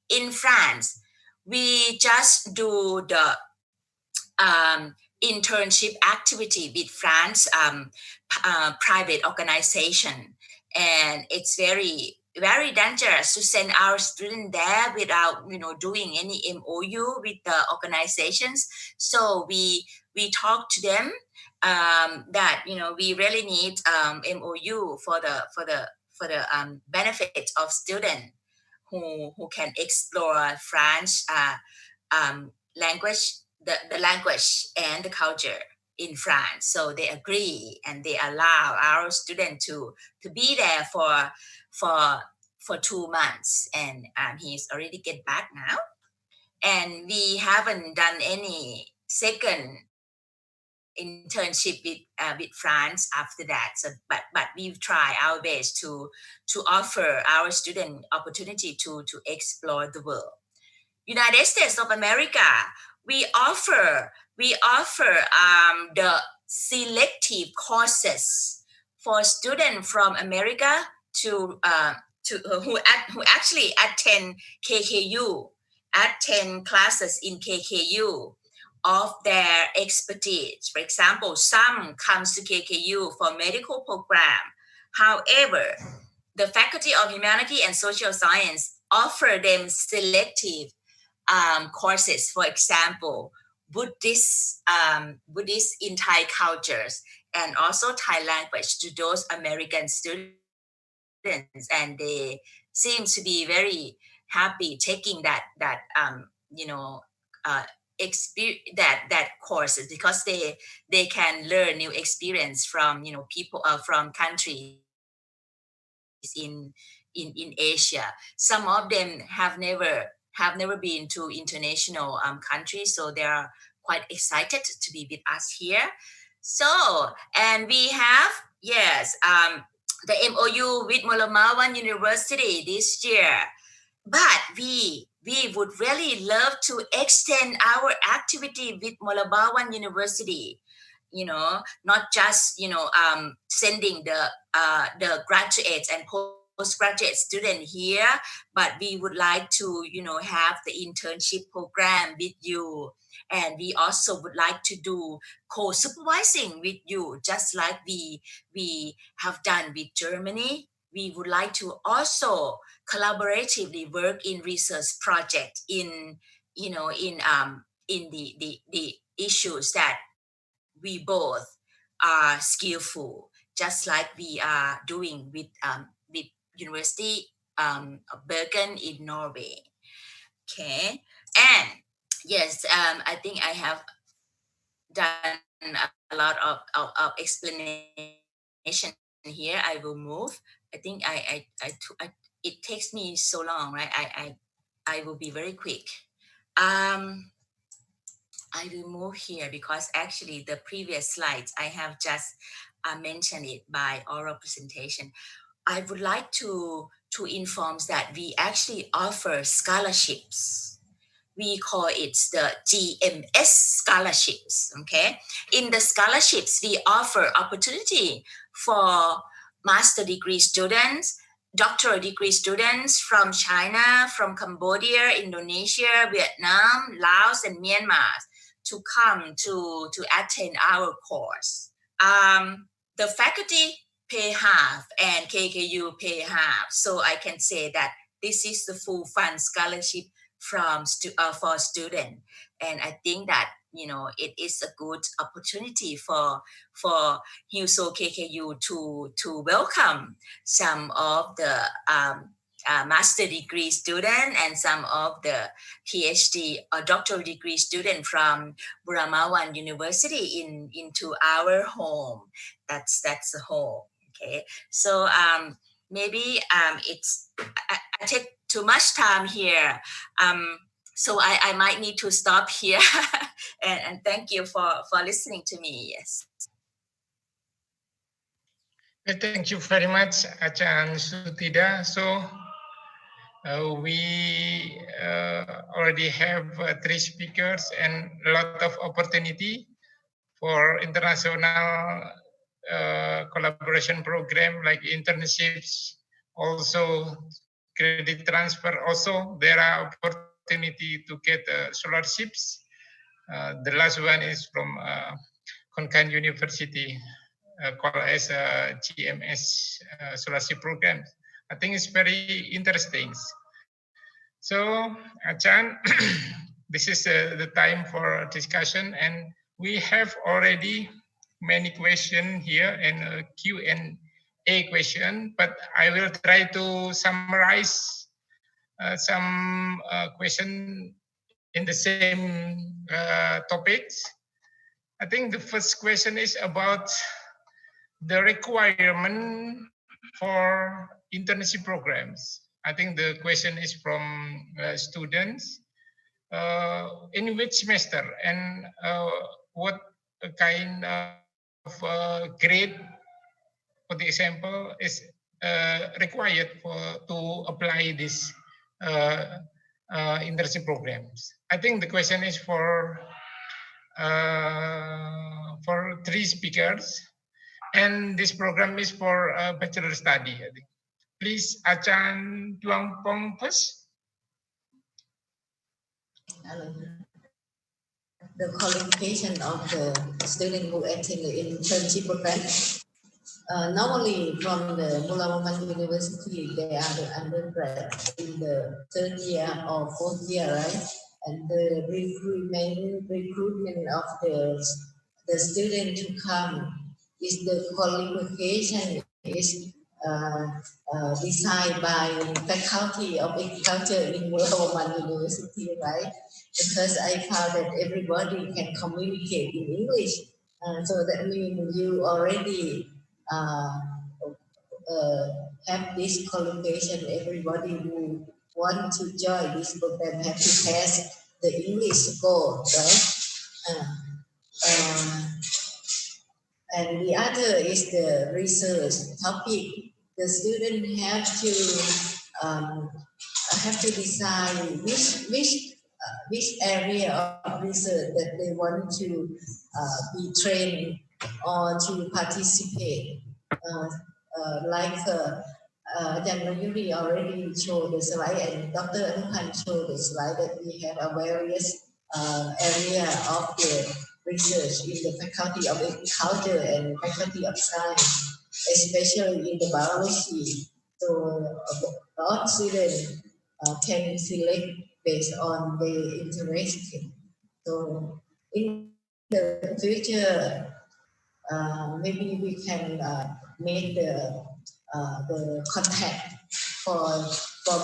In France, we just do the internship activity with France private organization, and it's very, very dangerous to send our student there without doing any MOU with the organizations. So we talk to them that we really need MOU for the benefits of students who can explore French language, the language and the culture in France. So they agree and they allow our student to be there for 2 months, and he's already get back now. and we haven't done any second internship with France after that. So, but we've tried our best to offer our student opportunity to explore the world. United States of America, we offer the selective courses for students from America who actually attend KKU, attend classes in KKU of their expertise. For example, some comes to KKU for medical program. However, the Faculty of Humanity and Social Science offer them selective courses. For example, Buddhist in Thai cultures, and also Thai language to those American students, and they seem to be very happy taking that uh, that courses, because they can learn new experience from people from countries in Asia. Some of them have never been to international countries, so they are quite excited to be with us here. So, and we have, yes, the MOU with Molamawan University this year, but we would really love to extend our activity with Molamawan University. Not just sending the graduates and postgraduate student here, but we would like to have the internship program with you, and we also would like to do co-supervising with you, just like we have done with Germany. We would like to also collaboratively work in research project in the issues that we both are skillful, just like we are doing with University of Bergen in Norway. Okay, and yes, I think I have done a lot of explanation here. I will move. I think it takes me so long, right? I will be very quick. I will move here because actually the previous slides I have just mentioned it by oral presentation. I would like to inform that we actually offer scholarships. We call it the GMS scholarships. Okay, in the scholarships we offer opportunity for master degree students, doctoral degree students from China, from Cambodia, Indonesia, Vietnam, Laos, and Myanmar to come to attend our course. The faculty pay half and KKU pay half, so I can say that this is the full fund scholarship for student, and I think that it is a good opportunity for Hillsong KKU to welcome some of the master degree student and some of the PhD or doctoral degree student from Buramawan University into our home. That's the home. Okay, so maybe it's I take too much time here. So I might need to stop here. and thank you for listening to me. Yes. Thank you very much, Acha and Sutida. So we already have 3 speakers and a lot of opportunity for international collaboration program like internships, also credit transfer. Also, there are opportunity to get scholarships. The last one is from Konkan University, called as GMS scholarship program. I think it's very interesting. So, Achan, this is the time for discussion, and we have already many questions here and a Q&A question, but I will try to summarize some question in the same topics. I think the first question is about the requirement for internship programs. I think the question is from students. in which semester and what kind of grade, for the example, is required to apply this internship programs. I think the question is for 3 speakers, and this program is for bachelor study. I think. Please, Achan Tuangpong first. The qualification of the student who attend the internship program. Normally from the Mulawaman University, they are the undergrad in the 3rd year or 4th year, right? And the recruitment of the student to come is the qualification is decided by faculty of agriculture in Mulawaman University, right? Because I found that everybody can communicate in English. So that means you already have this qualification. Everybody who want to join this program have to pass the English score, right? And the other is the research topic. The student have to decide which area of research that they want to be trained or to participate. Jan Mayuri already showed the slide, and Dr. Anupan showed the slide that we have a various area of the research in the Faculty of Agriculture and Faculty of Science, especially in the biology. So all students can select based on their interest. So in the future, maybe we can make the contact for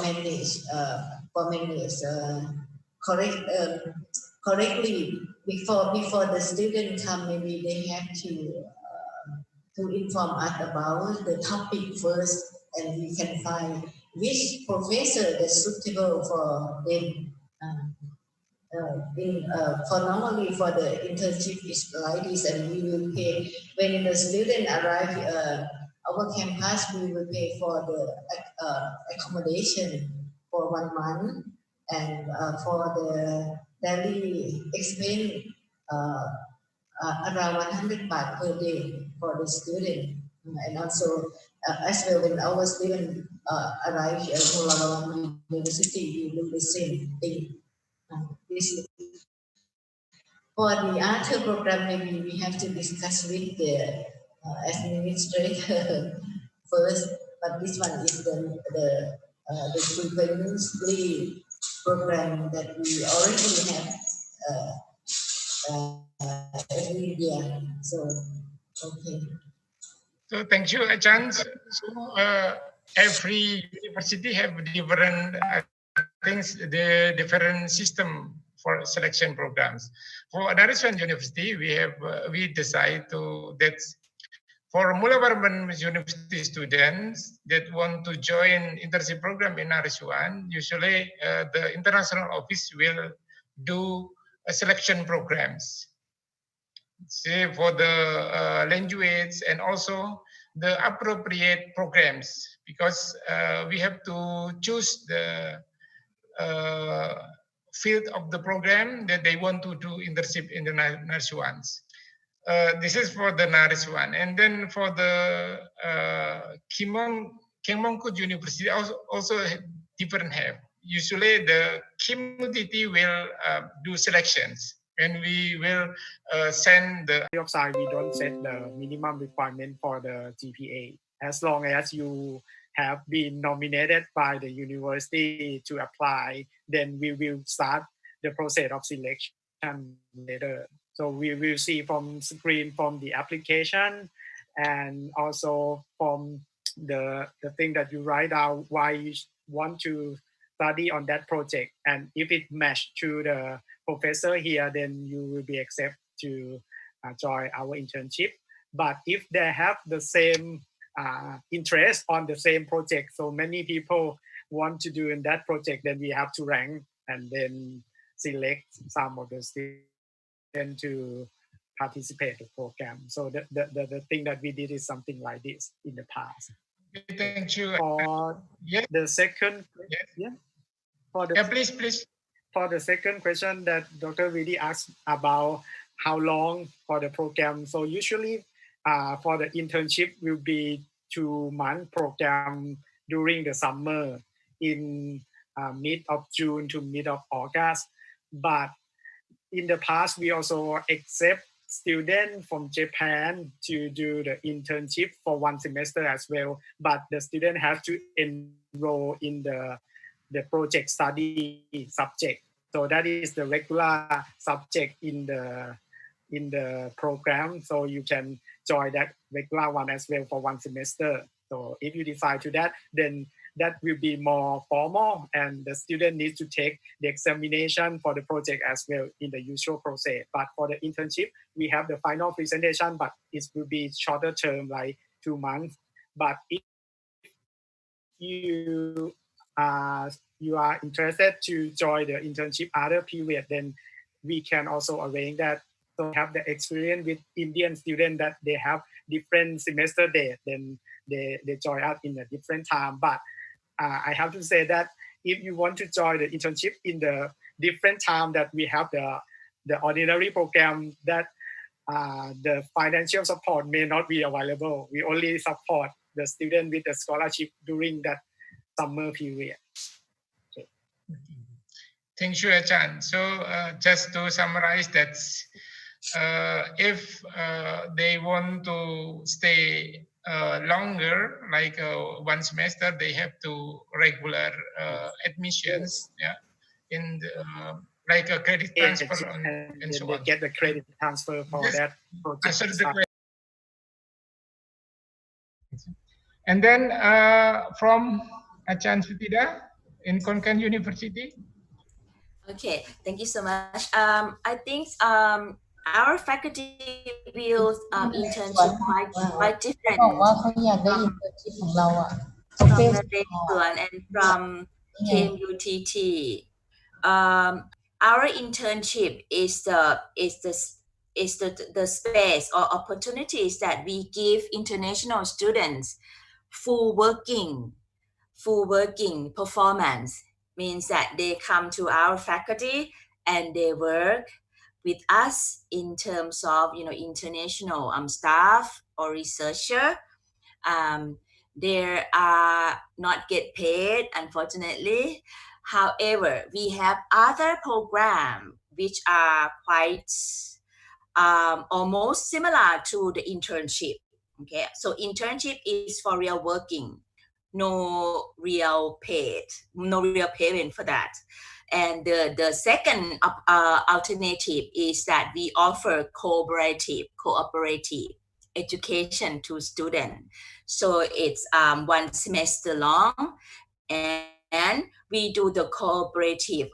manage correctly before the student come. Maybe they have to inform us about the topic first, and we can find which professor is suitable for them. For normally for the internship is like this, and we will pay when the student arrive our campus. We will pay for the accommodation for 1 month, and for the daily expense around 100 baht per day for the student, and also as well when our student arrive at Mulawaman University, we do the same thing. For the other program, maybe we have to discuss with the administrator first. But this one is the frequently program that we already have every year. So okay. So thank you, Achan. So every university have different things, the different system for selection programs. For Nariswan University, we decide that for Mulawarman University students that want to join internship program in Nariswan, usually the international office will do a selection programs. Say for the language and also the appropriate programs, because we have to choose the field of the program that they want to do internship in the Nariswans. This is for the Nariswan, and then for the Kimongkut University also different have. Usually the community will do selections, and we will send the side. We don't set the minimum requirement for the GPA. As long as you have been nominated by the university to apply, then we will start the process of selection later. So we will see from screen from the application, and also from the thing that you write out why you want to study on that project. And if it match to the professor here, then you will be accepted to join our internship. But if they have the same interest on the same project, so many people want to do in that project, then we have to rank and then select some of the students to participate in the program. So the thing that we did is something like this in the past. Thank you. For Yes. the second, Yes. For the, please. For the second question that Dr. Vidi asked about how long for the program. So usually for the internship will be 2-month program during the summer in mid of June to mid of August. But in the past, we also accept students from Japan to do the internship for 1 semester as well. But the student has to enroll in the project study subject. So that is the regular subject in the program. So you can join that regular one as well for 1 semester. So if you decide to that, then that will be more formal, and the student needs to take the examination for the project as well in the usual process. But for the internship, we have the final presentation, but it will be shorter term, like 2 months. But if you are interested to join the internship other period, then we can also arrange that. So have the experience with Indian students that they have different semester date, then they join us in a different time. But I have to say that if you want to join the internship in the different time that we have the ordinary program, that the financial support may not be available. We only support the student with the scholarship during that summer period. Okay. Thank you, Achan. So just to summarize that, if they want to stay longer, like 1 semester, they have to regular admissions, yeah, in the, like a credit transfer and so they on. Get the credit transfer for that project. And then from Achan Sutida in Konkan University. Okay, thank you so much. I think our faculty views internship quite different from Naresuan and from KMUTT. Our internship is the space or opportunities that we give international students full working performance. Means that they come to our faculty and they work with us in terms of international staff or researcher. They are not get paid, unfortunately. However, we have other programs which are quite almost similar to the internship. Okay, so internship is for real working, no real payment for that. And the second alternative is that we offer cooperative education to students. So it's 1 semester long, and we do the cooperative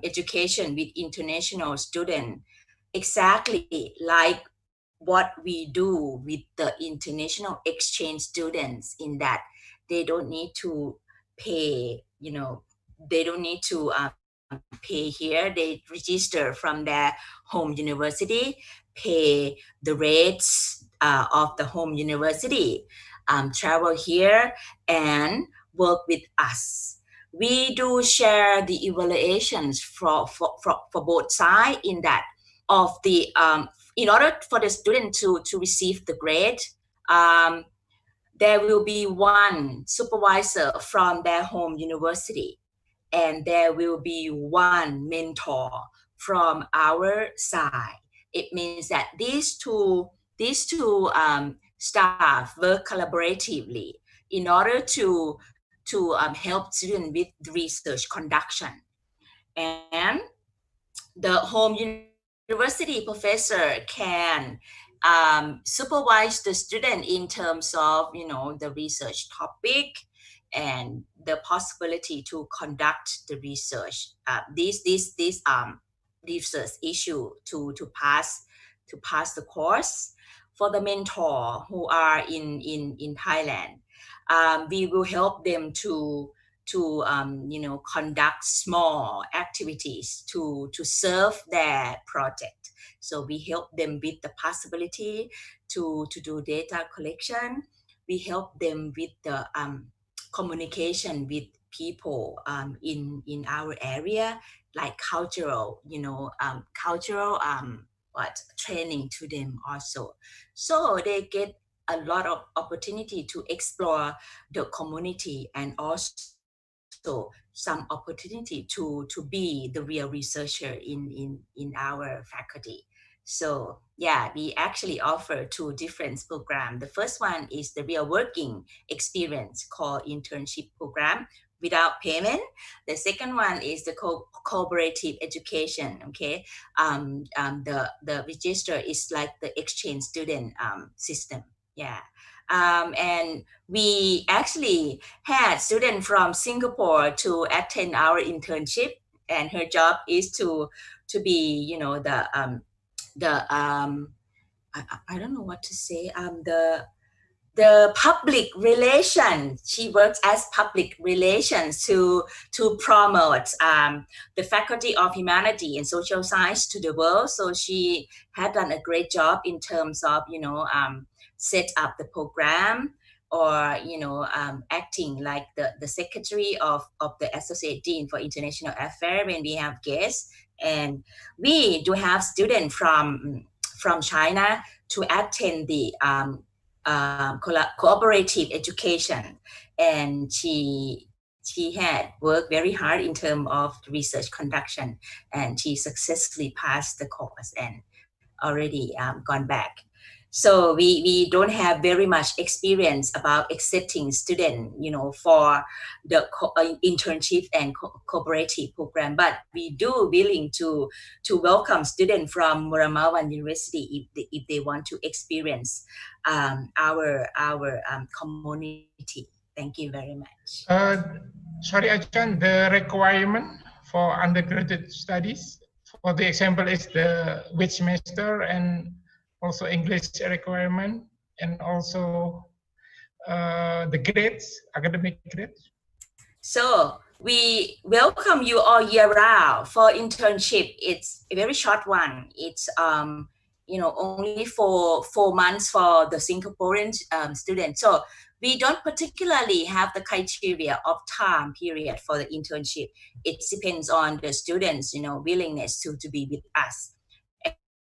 education with international students, exactly like what we do with the international exchange students, in that they don't need to pay, they don't need to pay here. They register from their home university, pay the rates of the home university, travel here and work with us. We do share the evaluations for both sides, in that of the in order for the student to receive the grade, there will be 1 supervisor from their home university, and there will be 1 mentor from our side. It means that these two staff work collaboratively in order to help students with research conduction. And the home university professor can supervise the student in terms of the research topic and the possibility to conduct the research. These research issue to pass the course. For the mentor who are in Thailand, we will help them to conduct small activities to serve their project. So we help them with the possibility to do data collection. We help them with the communication with people in our area, like cultural training to them also. So they get a lot of opportunity to explore the community and also some opportunity to be the real researcher in our faculty. So yeah, we actually offer two different programs. The first one is the real working experience called internship program without payment. The second one is the cooperative education. Okay, the register is like the exchange student system. Yeah. And we actually had students from Singapore to attend our internship, and her job is to be, I don't know what to say, the public relations. She works as public relations to promote the Faculty of Humanity and Social Science to the world. So she had done a great job in terms of set up the program, or acting like the secretary of the associate dean for international affairs when we have guests. And we do have students from China to attend the cooperative education, and she had worked very hard in terms of research conduction, and she successfully passed the course and already gone back. So we don't have very much experience about accepting students, for the internship and cooperative program, but we do willing to welcome students from Muramawan University if they want to experience our community. Thank you very much. Sorry, Achan, the requirement for undergraduate studies, for the example, is the which semester, and also English requirement, and also the grades, academic grades? So we welcome you all year round. For internship, it's a very short one. It's only for 4 months for the Singaporean students. So we don't particularly have the criteria of time period for the internship. It depends on the students, willingness to be with us.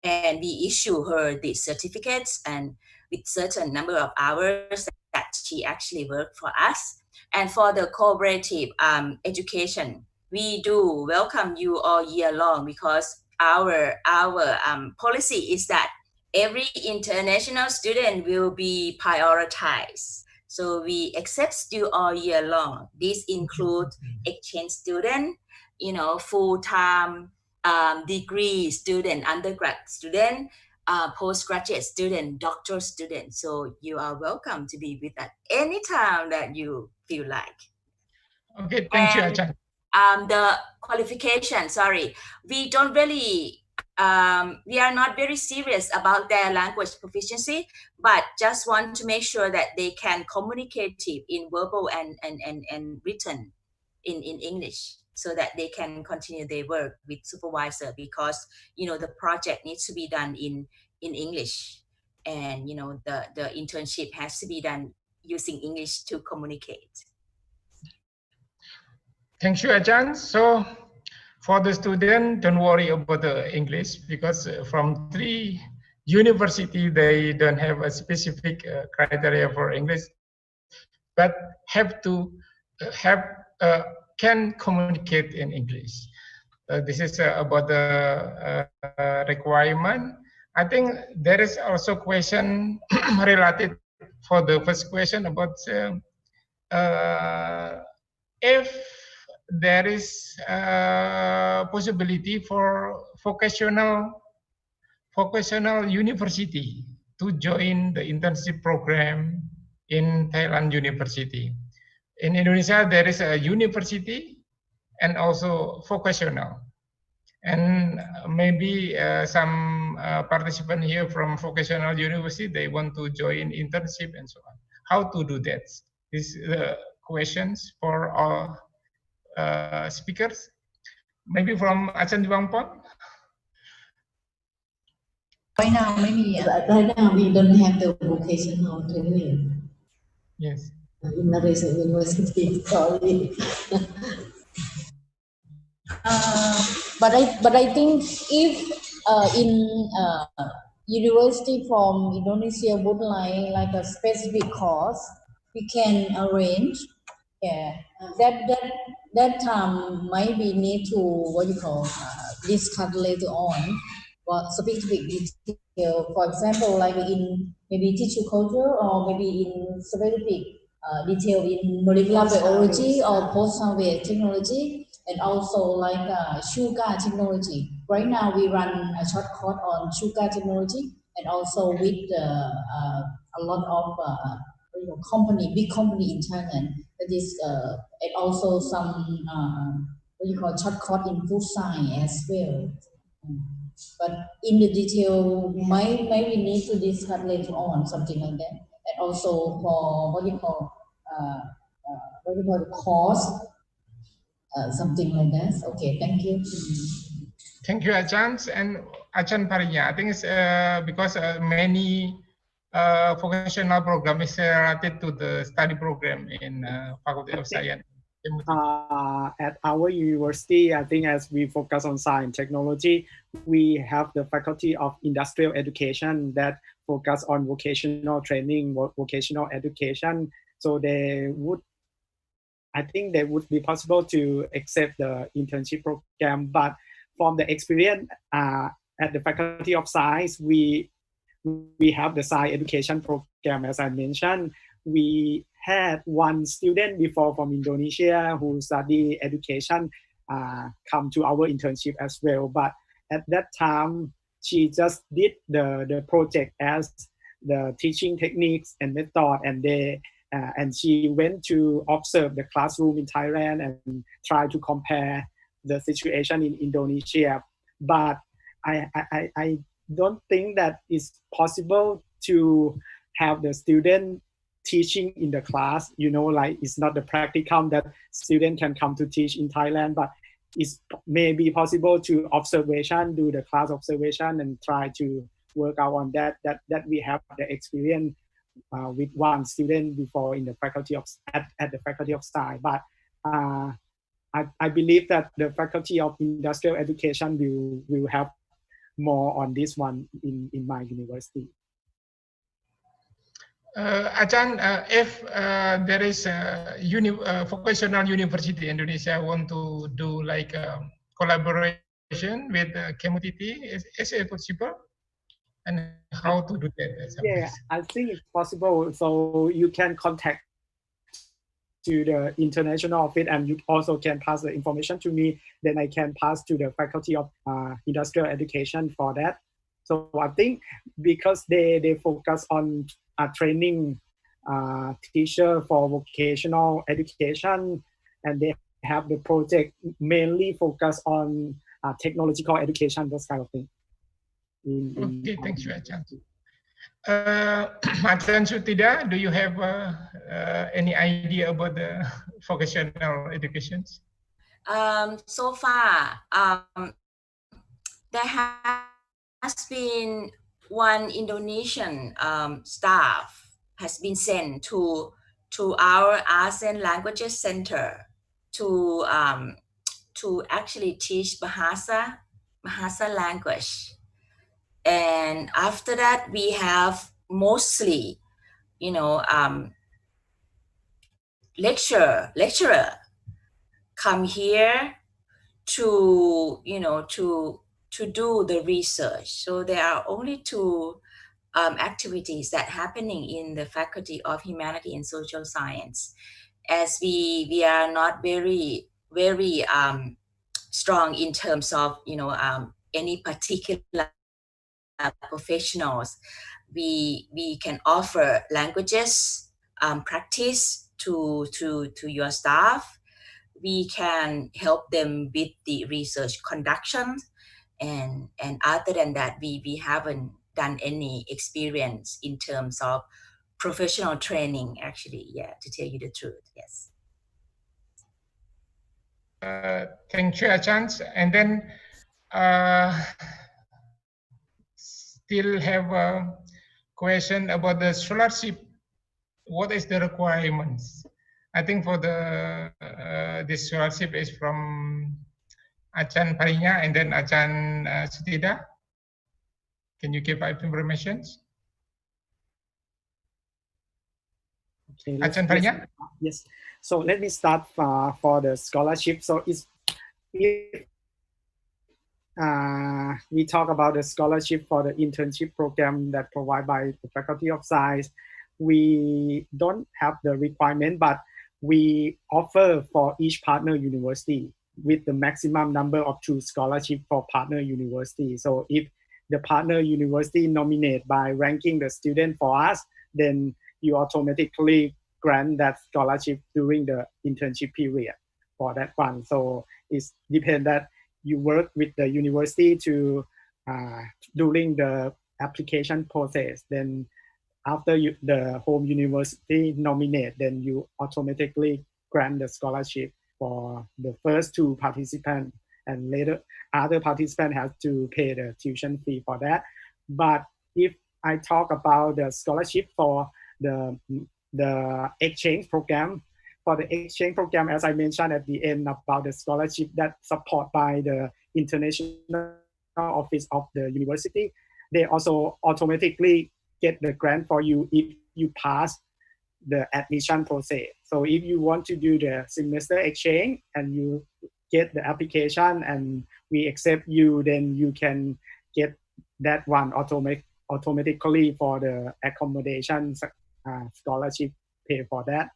And we issue her the certificates and with certain number of hours that she actually worked for us. And for the cooperative education, we do welcome you all year long, because our policy is that every international student will be prioritized. So we accept you all year long. This includes exchange student, full-time degree student, undergrad student, postgraduate student, doctoral student. So you are welcome to be with us anytime that you feel like. Okay, thank you, Achan. The qualification, we don't really, we are not very serious about their language proficiency, but just want to make sure that they can communicate in verbal and written in English, so that they can continue their work with supervisor, because the project needs to be done in English, and the internship has to be done using English to communicate. Thank you, Achan. So for the student, don't worry about the English, because from 3 university, they don't have a specific criteria for English, but have to can communicate in English. This is about the requirement. I think there is also question related for the first question about if there is a possibility for vocational university to join the internship program in Thailand university. In Indonesia, there is a university and also vocational. And maybe some participant here from vocational university, they want to join internship and so on. How to do that? These questions for all speakers. Maybe from Achan Diwangpon. Right now, maybe right now we don't have the vocational training. Yes. In the recent university, sorry. But I think if in university from Indonesia would like a specific course, we can arrange. Yeah, that time maybe need to what you call discuss later on. Well, specific detail. For example, like in maybe tissue culture or maybe in specific detail in molecular biology or post-survey technology, and also like sugar technology. Right now we run a short course on sugar technology, and also with a lot of company, big company in Thailand. That is, and also some what you call short course in food science as well. But in the detail, may we need to discuss later on something like that. And also for what you call the cost, something like that. Okay, thank you. Thank you, Achan and Achan Parinya. I think it's because many vocational program is related to the study program in Faculty of Science. At our university, I think as we focus on science technology, we have the Faculty of Industrial Education that focus on vocational training, vocational education. So I think they would be possible to accept the internship program. But from the experience at the Faculty of Science, we have the science education program, as I mentioned. We had one student before from Indonesia who study education come to our internship as well. But at that time, she just did the project as the teaching techniques and method, and she went to observe the classroom in Thailand and try to compare the situation in Indonesia. But I don't think that it's possible to have the student teaching in the class, like it's not the practicum that student can come to teach in Thailand, but it's maybe possible to observation, do the class observation and try to work out on that we have the experience with one student before in the faculty of at the Faculty of Science. But I believe that the Faculty of Industrial Education will have more on this one in my university. Achan, if there is a vocational university in Indonesia want to do like collaboration with KMUTT, is it possible? And how to do that? Yeah, I think it's possible. So you can contact to the international office, and you also can pass the information to me. Then I can pass to the Faculty of Industrial Education for that. So I think because they focus on training teacher for vocational education, and they have the project mainly focus on technological education, those kind of thing. Okay, thank you, Achan. Achan Sutida, do you have any idea about the vocational education? So far, there has been one Indonesian staff has been sent to our Arts and Languages Center to actually teach Bahasa language. And after that, we have mostly, lecturer come here to, to do the research. So there are only two activities that happening in the Faculty of Humanity and Social Science, as we are not very strong in terms of any particular professionals. We can offer languages practice to your staff. We can help them with the research conduction, and other than that, we haven't done any experience in terms of professional training, actually. Yeah, to tell you the truth, yes. thank you, Achans. And then still have a question about the scholarship. What is the requirements? I think for the this scholarship is from Achan Parinya and then Achan Sutida. Can you give information? Okay, Achan Parinya? Yes. So let me start for the scholarship. So if we talk about the scholarship for the internship program that provided by the Faculty of Science, we don't have the requirement, but we offer for each partner university with the maximum number of 2 scholarships for partner university. So if the partner university nominate by ranking the student for us, then you automatically grant that scholarship during the internship period for that one. So it's depends that you work with the university to during the application process. Then after the home university nominate, then you automatically grant the scholarship for the first 2 participants, and later other participants have to pay the tuition fee for that. But if I talk about the scholarship for the exchange program, for the exchange program, as I mentioned at the end about the scholarship that support by the international office of the university, they also automatically get the grant for you if you pass the admission process. So if you want to do the semester exchange and you get the application and we accept you, then you can get that one automatically for the accommodation scholarship pay for that.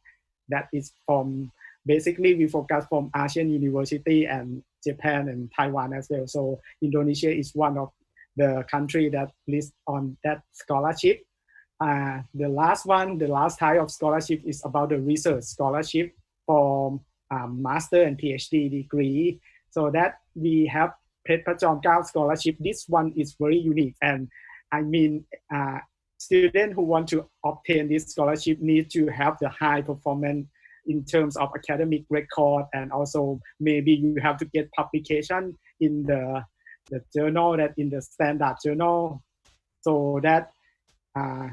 That is from, basically we focus from Asian university and Japan and Taiwan as well. So Indonesia is one of the country that lists on that scholarship. The last type of scholarship is about the research scholarship for master and PhD degree. So that we have Pet Pachon Kao scholarship. This one is very unique, and I mean, students who want to obtain this scholarship need to have the high performance in terms of academic record, and also maybe you have to get publication in the journal, that in the standard journal, so that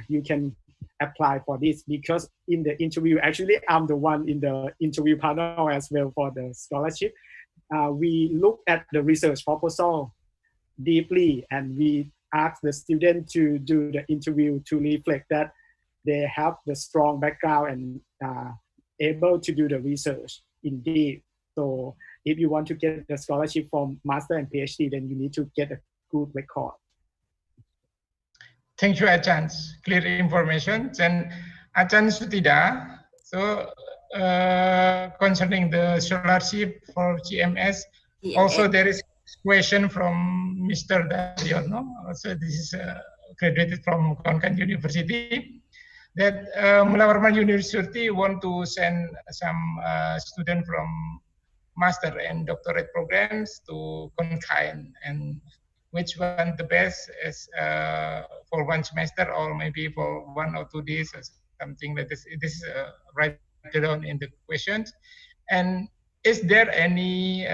you can apply for this. Because in the interview, actually I'm the one in the interview panel as well for the scholarship. We look at the research proposal deeply, and we ask the student to do the interview to reflect that they have the strong background and able to do the research indeed. So if you want to get the scholarship from master and PhD, then you need to get a good record. Thank you, Achans. Clear information. And Achan Sutida, so concerning the scholarship for GMS, also there is question from Mr. Daryono. So this is graduated from Konkan University, that Mula Warman University want to send some student from master and doctorate programs to Konkan, and which one the best is for one semester, or maybe for 1 or 2 days or something like this. This is right down in the questions. And is there any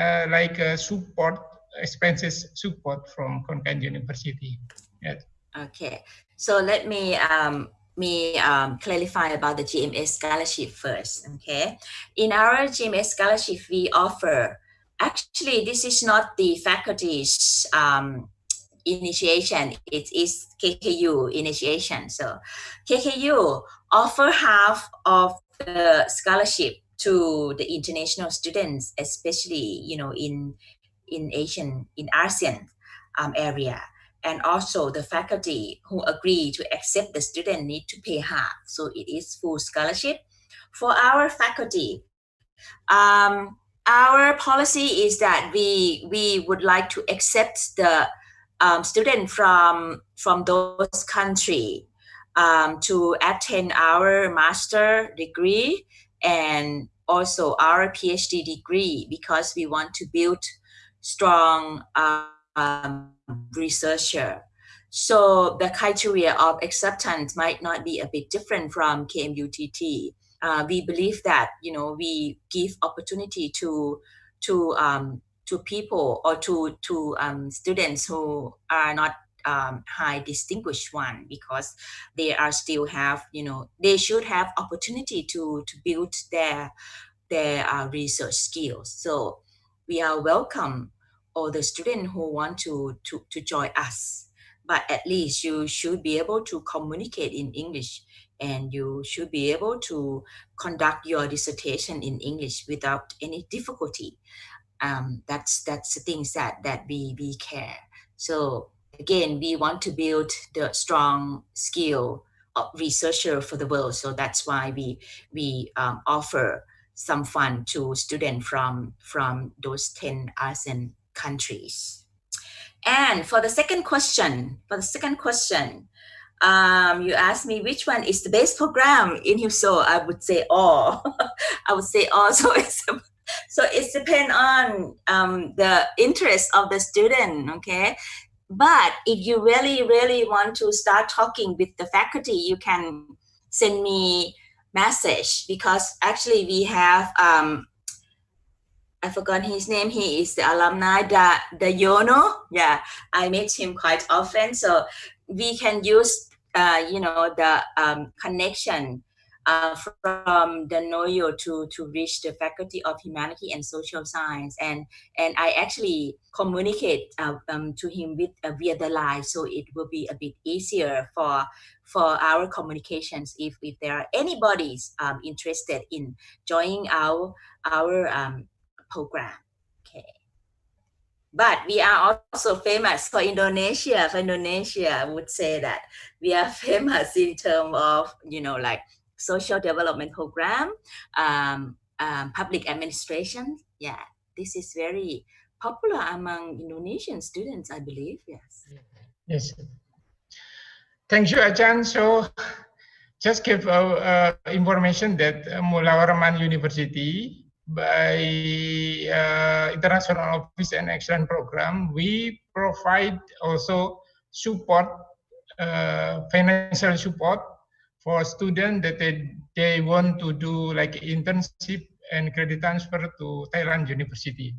support, expenses support from Konkan University? Yes. Okay, so let me clarify about the GMS scholarship first. Okay, in our GMS scholarship, we offer, actually this is not the faculty's initiation, it is KKU initiation. So KKU offer half of the scholarship to the international students, especially in ASEAN area. And also the faculty who agree to accept the student need to pay half. So it is full scholarship. For our faculty, our policy is that we would like to accept the student from those countries to attend our master degree and also our PhD degree, because we want to build strong researcher. So the criteria of acceptance might not be a bit different from KMUTT. We believe that we give opportunity to to people or to students who are not high distinguished one, because they are still have, you know, they should have opportunity to build their research skills. So we are welcome all the students who want to join us, but at least you should be able to communicate in English, and you should be able to conduct your dissertation in English without any difficulty. That's the things that we care. So again, we want to build the strong skill of researcher for the world. So that's why we offer some fund to students from those 10 ASEAN countries. And for the second question, you asked me which one is the best program in Hubso. I would say all. I would say all. So it depends on the interest of the student, okay? But if you really, really want to start talking with the faculty, you can send me message, because actually we have, I forgot his name. He is the alumni, the Yono. Yeah, I meet him quite often. So we can use, you know, the connection from the Noyo to reach the Faculty of Humanity and Social Science, and I actually communicate to him with via the line, so it will be a bit easier for our communications if there are anybody's interested in joining our program. Okay. But we are also famous for Indonesia. For Indonesia, I would say that we are famous in terms of, you know, like social development program, public administration. Yeah, this is very popular among Indonesian students, I believe. Yes. Yes. Thank you, Achan. So just give information that Mula Warman University, by International Office and Excellence Program, we provide also support, financial support for students that they want to do like internship and credit transfer to Thailand University.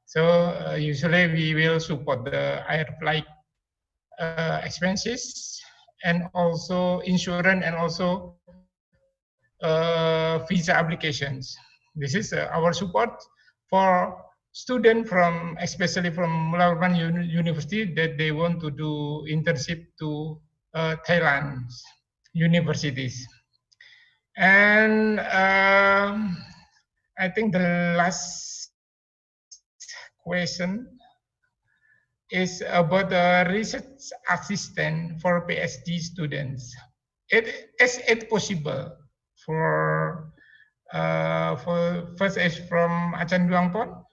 So usually we will support the air flight expenses, and also insurance, and also visa applications. This is our support for students from, especially from Mula Warman University, that they want to do internship to Thailand universities. And I think the last question is about the research assistant for PhD students. Is it possible for first is from Achan Duangpon,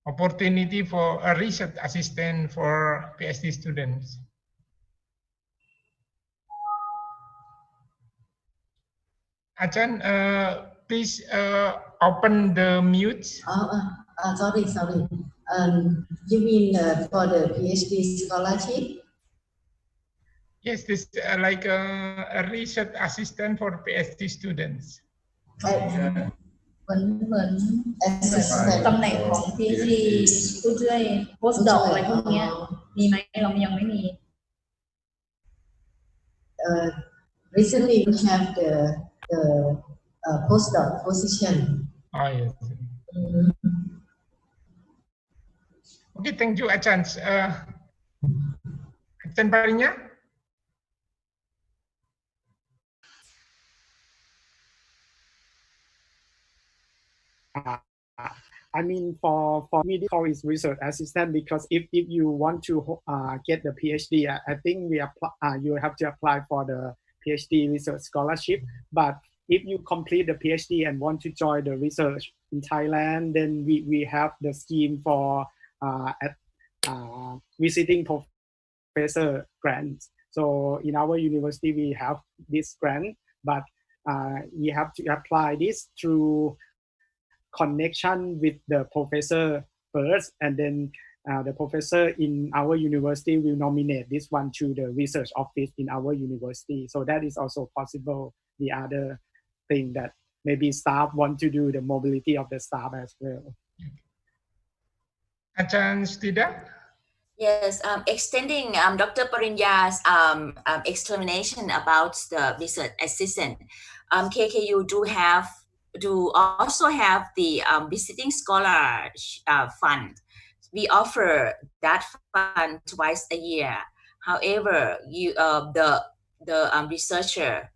opportunity for a research assistant for PhD students. Achan, please open the mute. Sorry. You mean for the PhD scholarship? Yes, this like a research assistant for PhD students. เหมือน ตำแหน่งของ PhD ผู้ช่วย postdoc อะไรพวกนี้มีไหมเรายังไม่มี Recently we have the postdoc position. Oh yes. Okay, thank you, Achan. Achan Parinya. I mean, for me, call is research assistant, because if you want to get the PhD, I think you have to apply for the PhD research scholarship. But if you complete the PhD and want to join the research in Thailand, then we have the scheme for visiting professor grants. So in our university, we have this grant, but you have to apply this through connection with the professor first, and then the professor in our university will nominate this one to the research office in our university. So that is also possible. The other thing that maybe staff want to do the mobility of the staff as well. Achan Stida? Yes, extending Dr. Parinya's explanation about the research assistant, KKU do also have the visiting scholar fund. We offer that fund twice a year. However, the researcher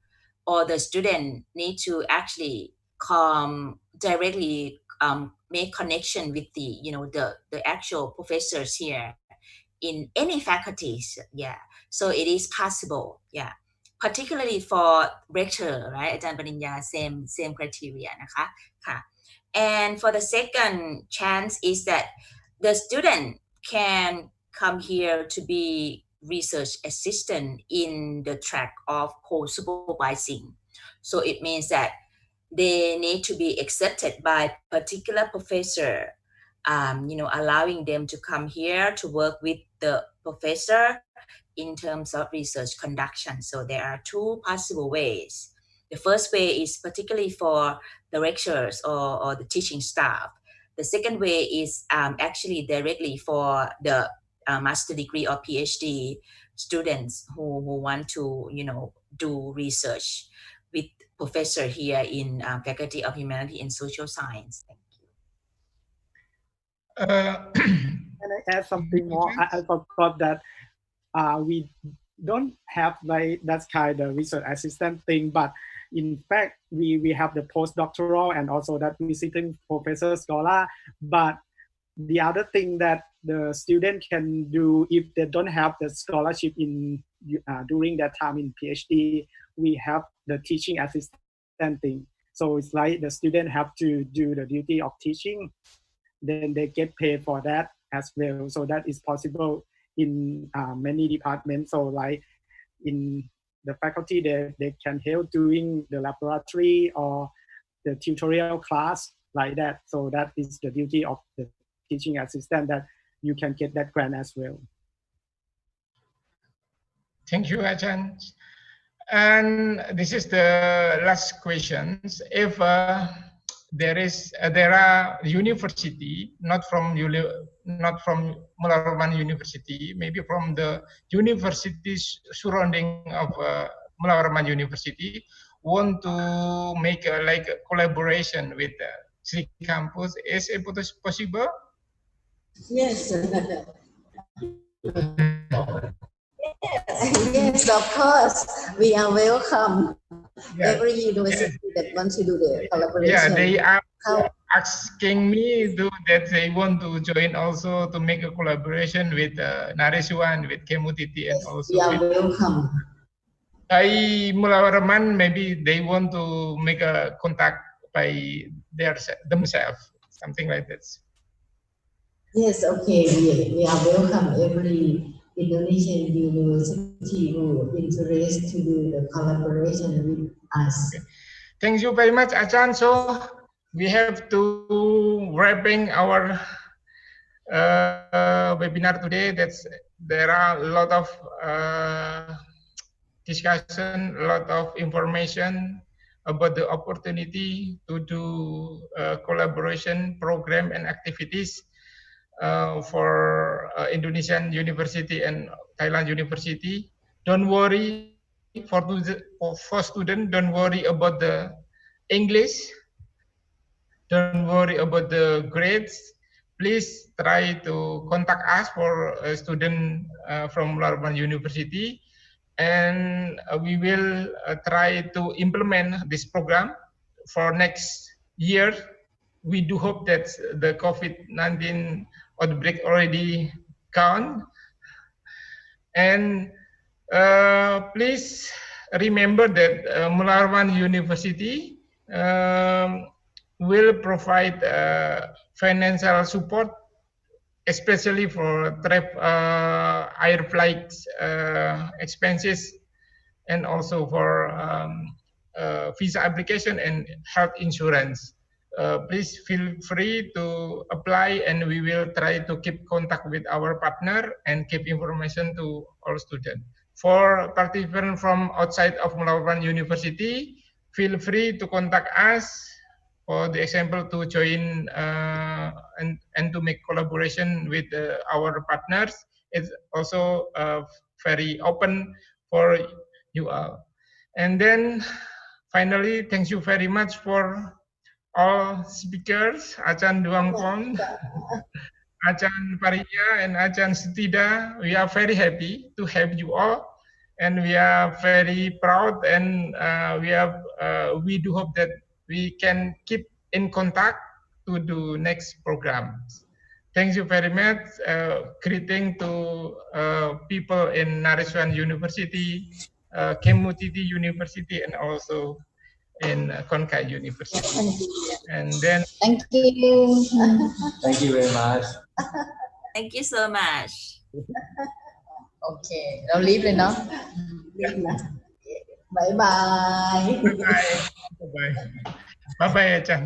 or the student need to actually come directly make connection with the actual professors here in any faculties. Yeah, so it is possible. Yeah, particularly for rector, right? อาจารย์ปริญญา same criteria นะคะค่ะ and for the second chance is that the student can come here to be research assistant in the track of co-supervising. So it means that they need to be accepted by particular professor, allowing them to come here to work with the professor in terms of research conduction. So there are two possible ways. The first way is particularly for the lecturers or the teaching staff. The second way is actually directly for the master degree or PhD students who want to, do research with professor here in Faculty of Humanity and Social Science. Thank you. Can I add something more? I forgot that we don't have like that kind of research assistant thing, but in fact, we have the postdoctoral and also that visiting professor scholar. But the other thing that the student can do if they don't have the scholarship in during that time in PhD, we have the teaching assistant thing. So it's like the student have to do the duty of teaching, then they get paid for that as well. So that is possible in many departments. So like in the faculty, they can help doing the laboratory or the tutorial class like that. So that is the duty of the teaching assistant, that you can get that grant as well. Thank you, Achan. And this is the last questions. If there are university not from Mularaman University, maybe from the universities surrounding of Mularaman University, want to make like a collaboration with Sri Campus, is it possible? Yes. Yes, of course. We are welcome. Yeah. Every university that wants to do the collaboration. Yeah, they are asking me that they want to join also to make a collaboration with Naresuan, with Kemutiti, and also we are welcome. By Mulawaraman, maybe they want to make a contact by themselves, something like that. Yes, okay. We are welcome every Indonesian university who interested to do the collaboration with us. Okay. Thank you very much, Achan. So we have to wrapping our webinar today. There are a lot of discussion, a lot of information about the opportunity to do collaboration program and activities for Indonesian University and Thailand University. Don't worry for students, don't worry about the English, don't worry about the grades. Please try to contact us for a student from Mularaman University, and we will try to implement this program for next year. We do hope that the COVID-19 outbreak already gone. And please remember that Mularaman University will provide financial support, especially for air flight expenses, and also for visa application and health insurance. Please feel free to apply, and we will try to keep contact with our partner and keep information to all students. For participants from outside of Mularaman University, feel free to contact us, for the example, to join and to make collaboration with our partners. It's also very open for you all. And then finally, thank you very much for all speakers, Achan Duangpon, Achan Parinya, and Achan Setida. We are very happy to have you all, and we are very proud, and we do hope that we can keep in contact to do next programs. Thank you very much. Greeting to people in Naresuan University, Kemutiti University, and also in Konkai University. And then thank you. Thank you very much. Thank you so much. Okay, เรารีบเลยเนาะรีบนะบายบาย bye bye. Bye bye, Achan.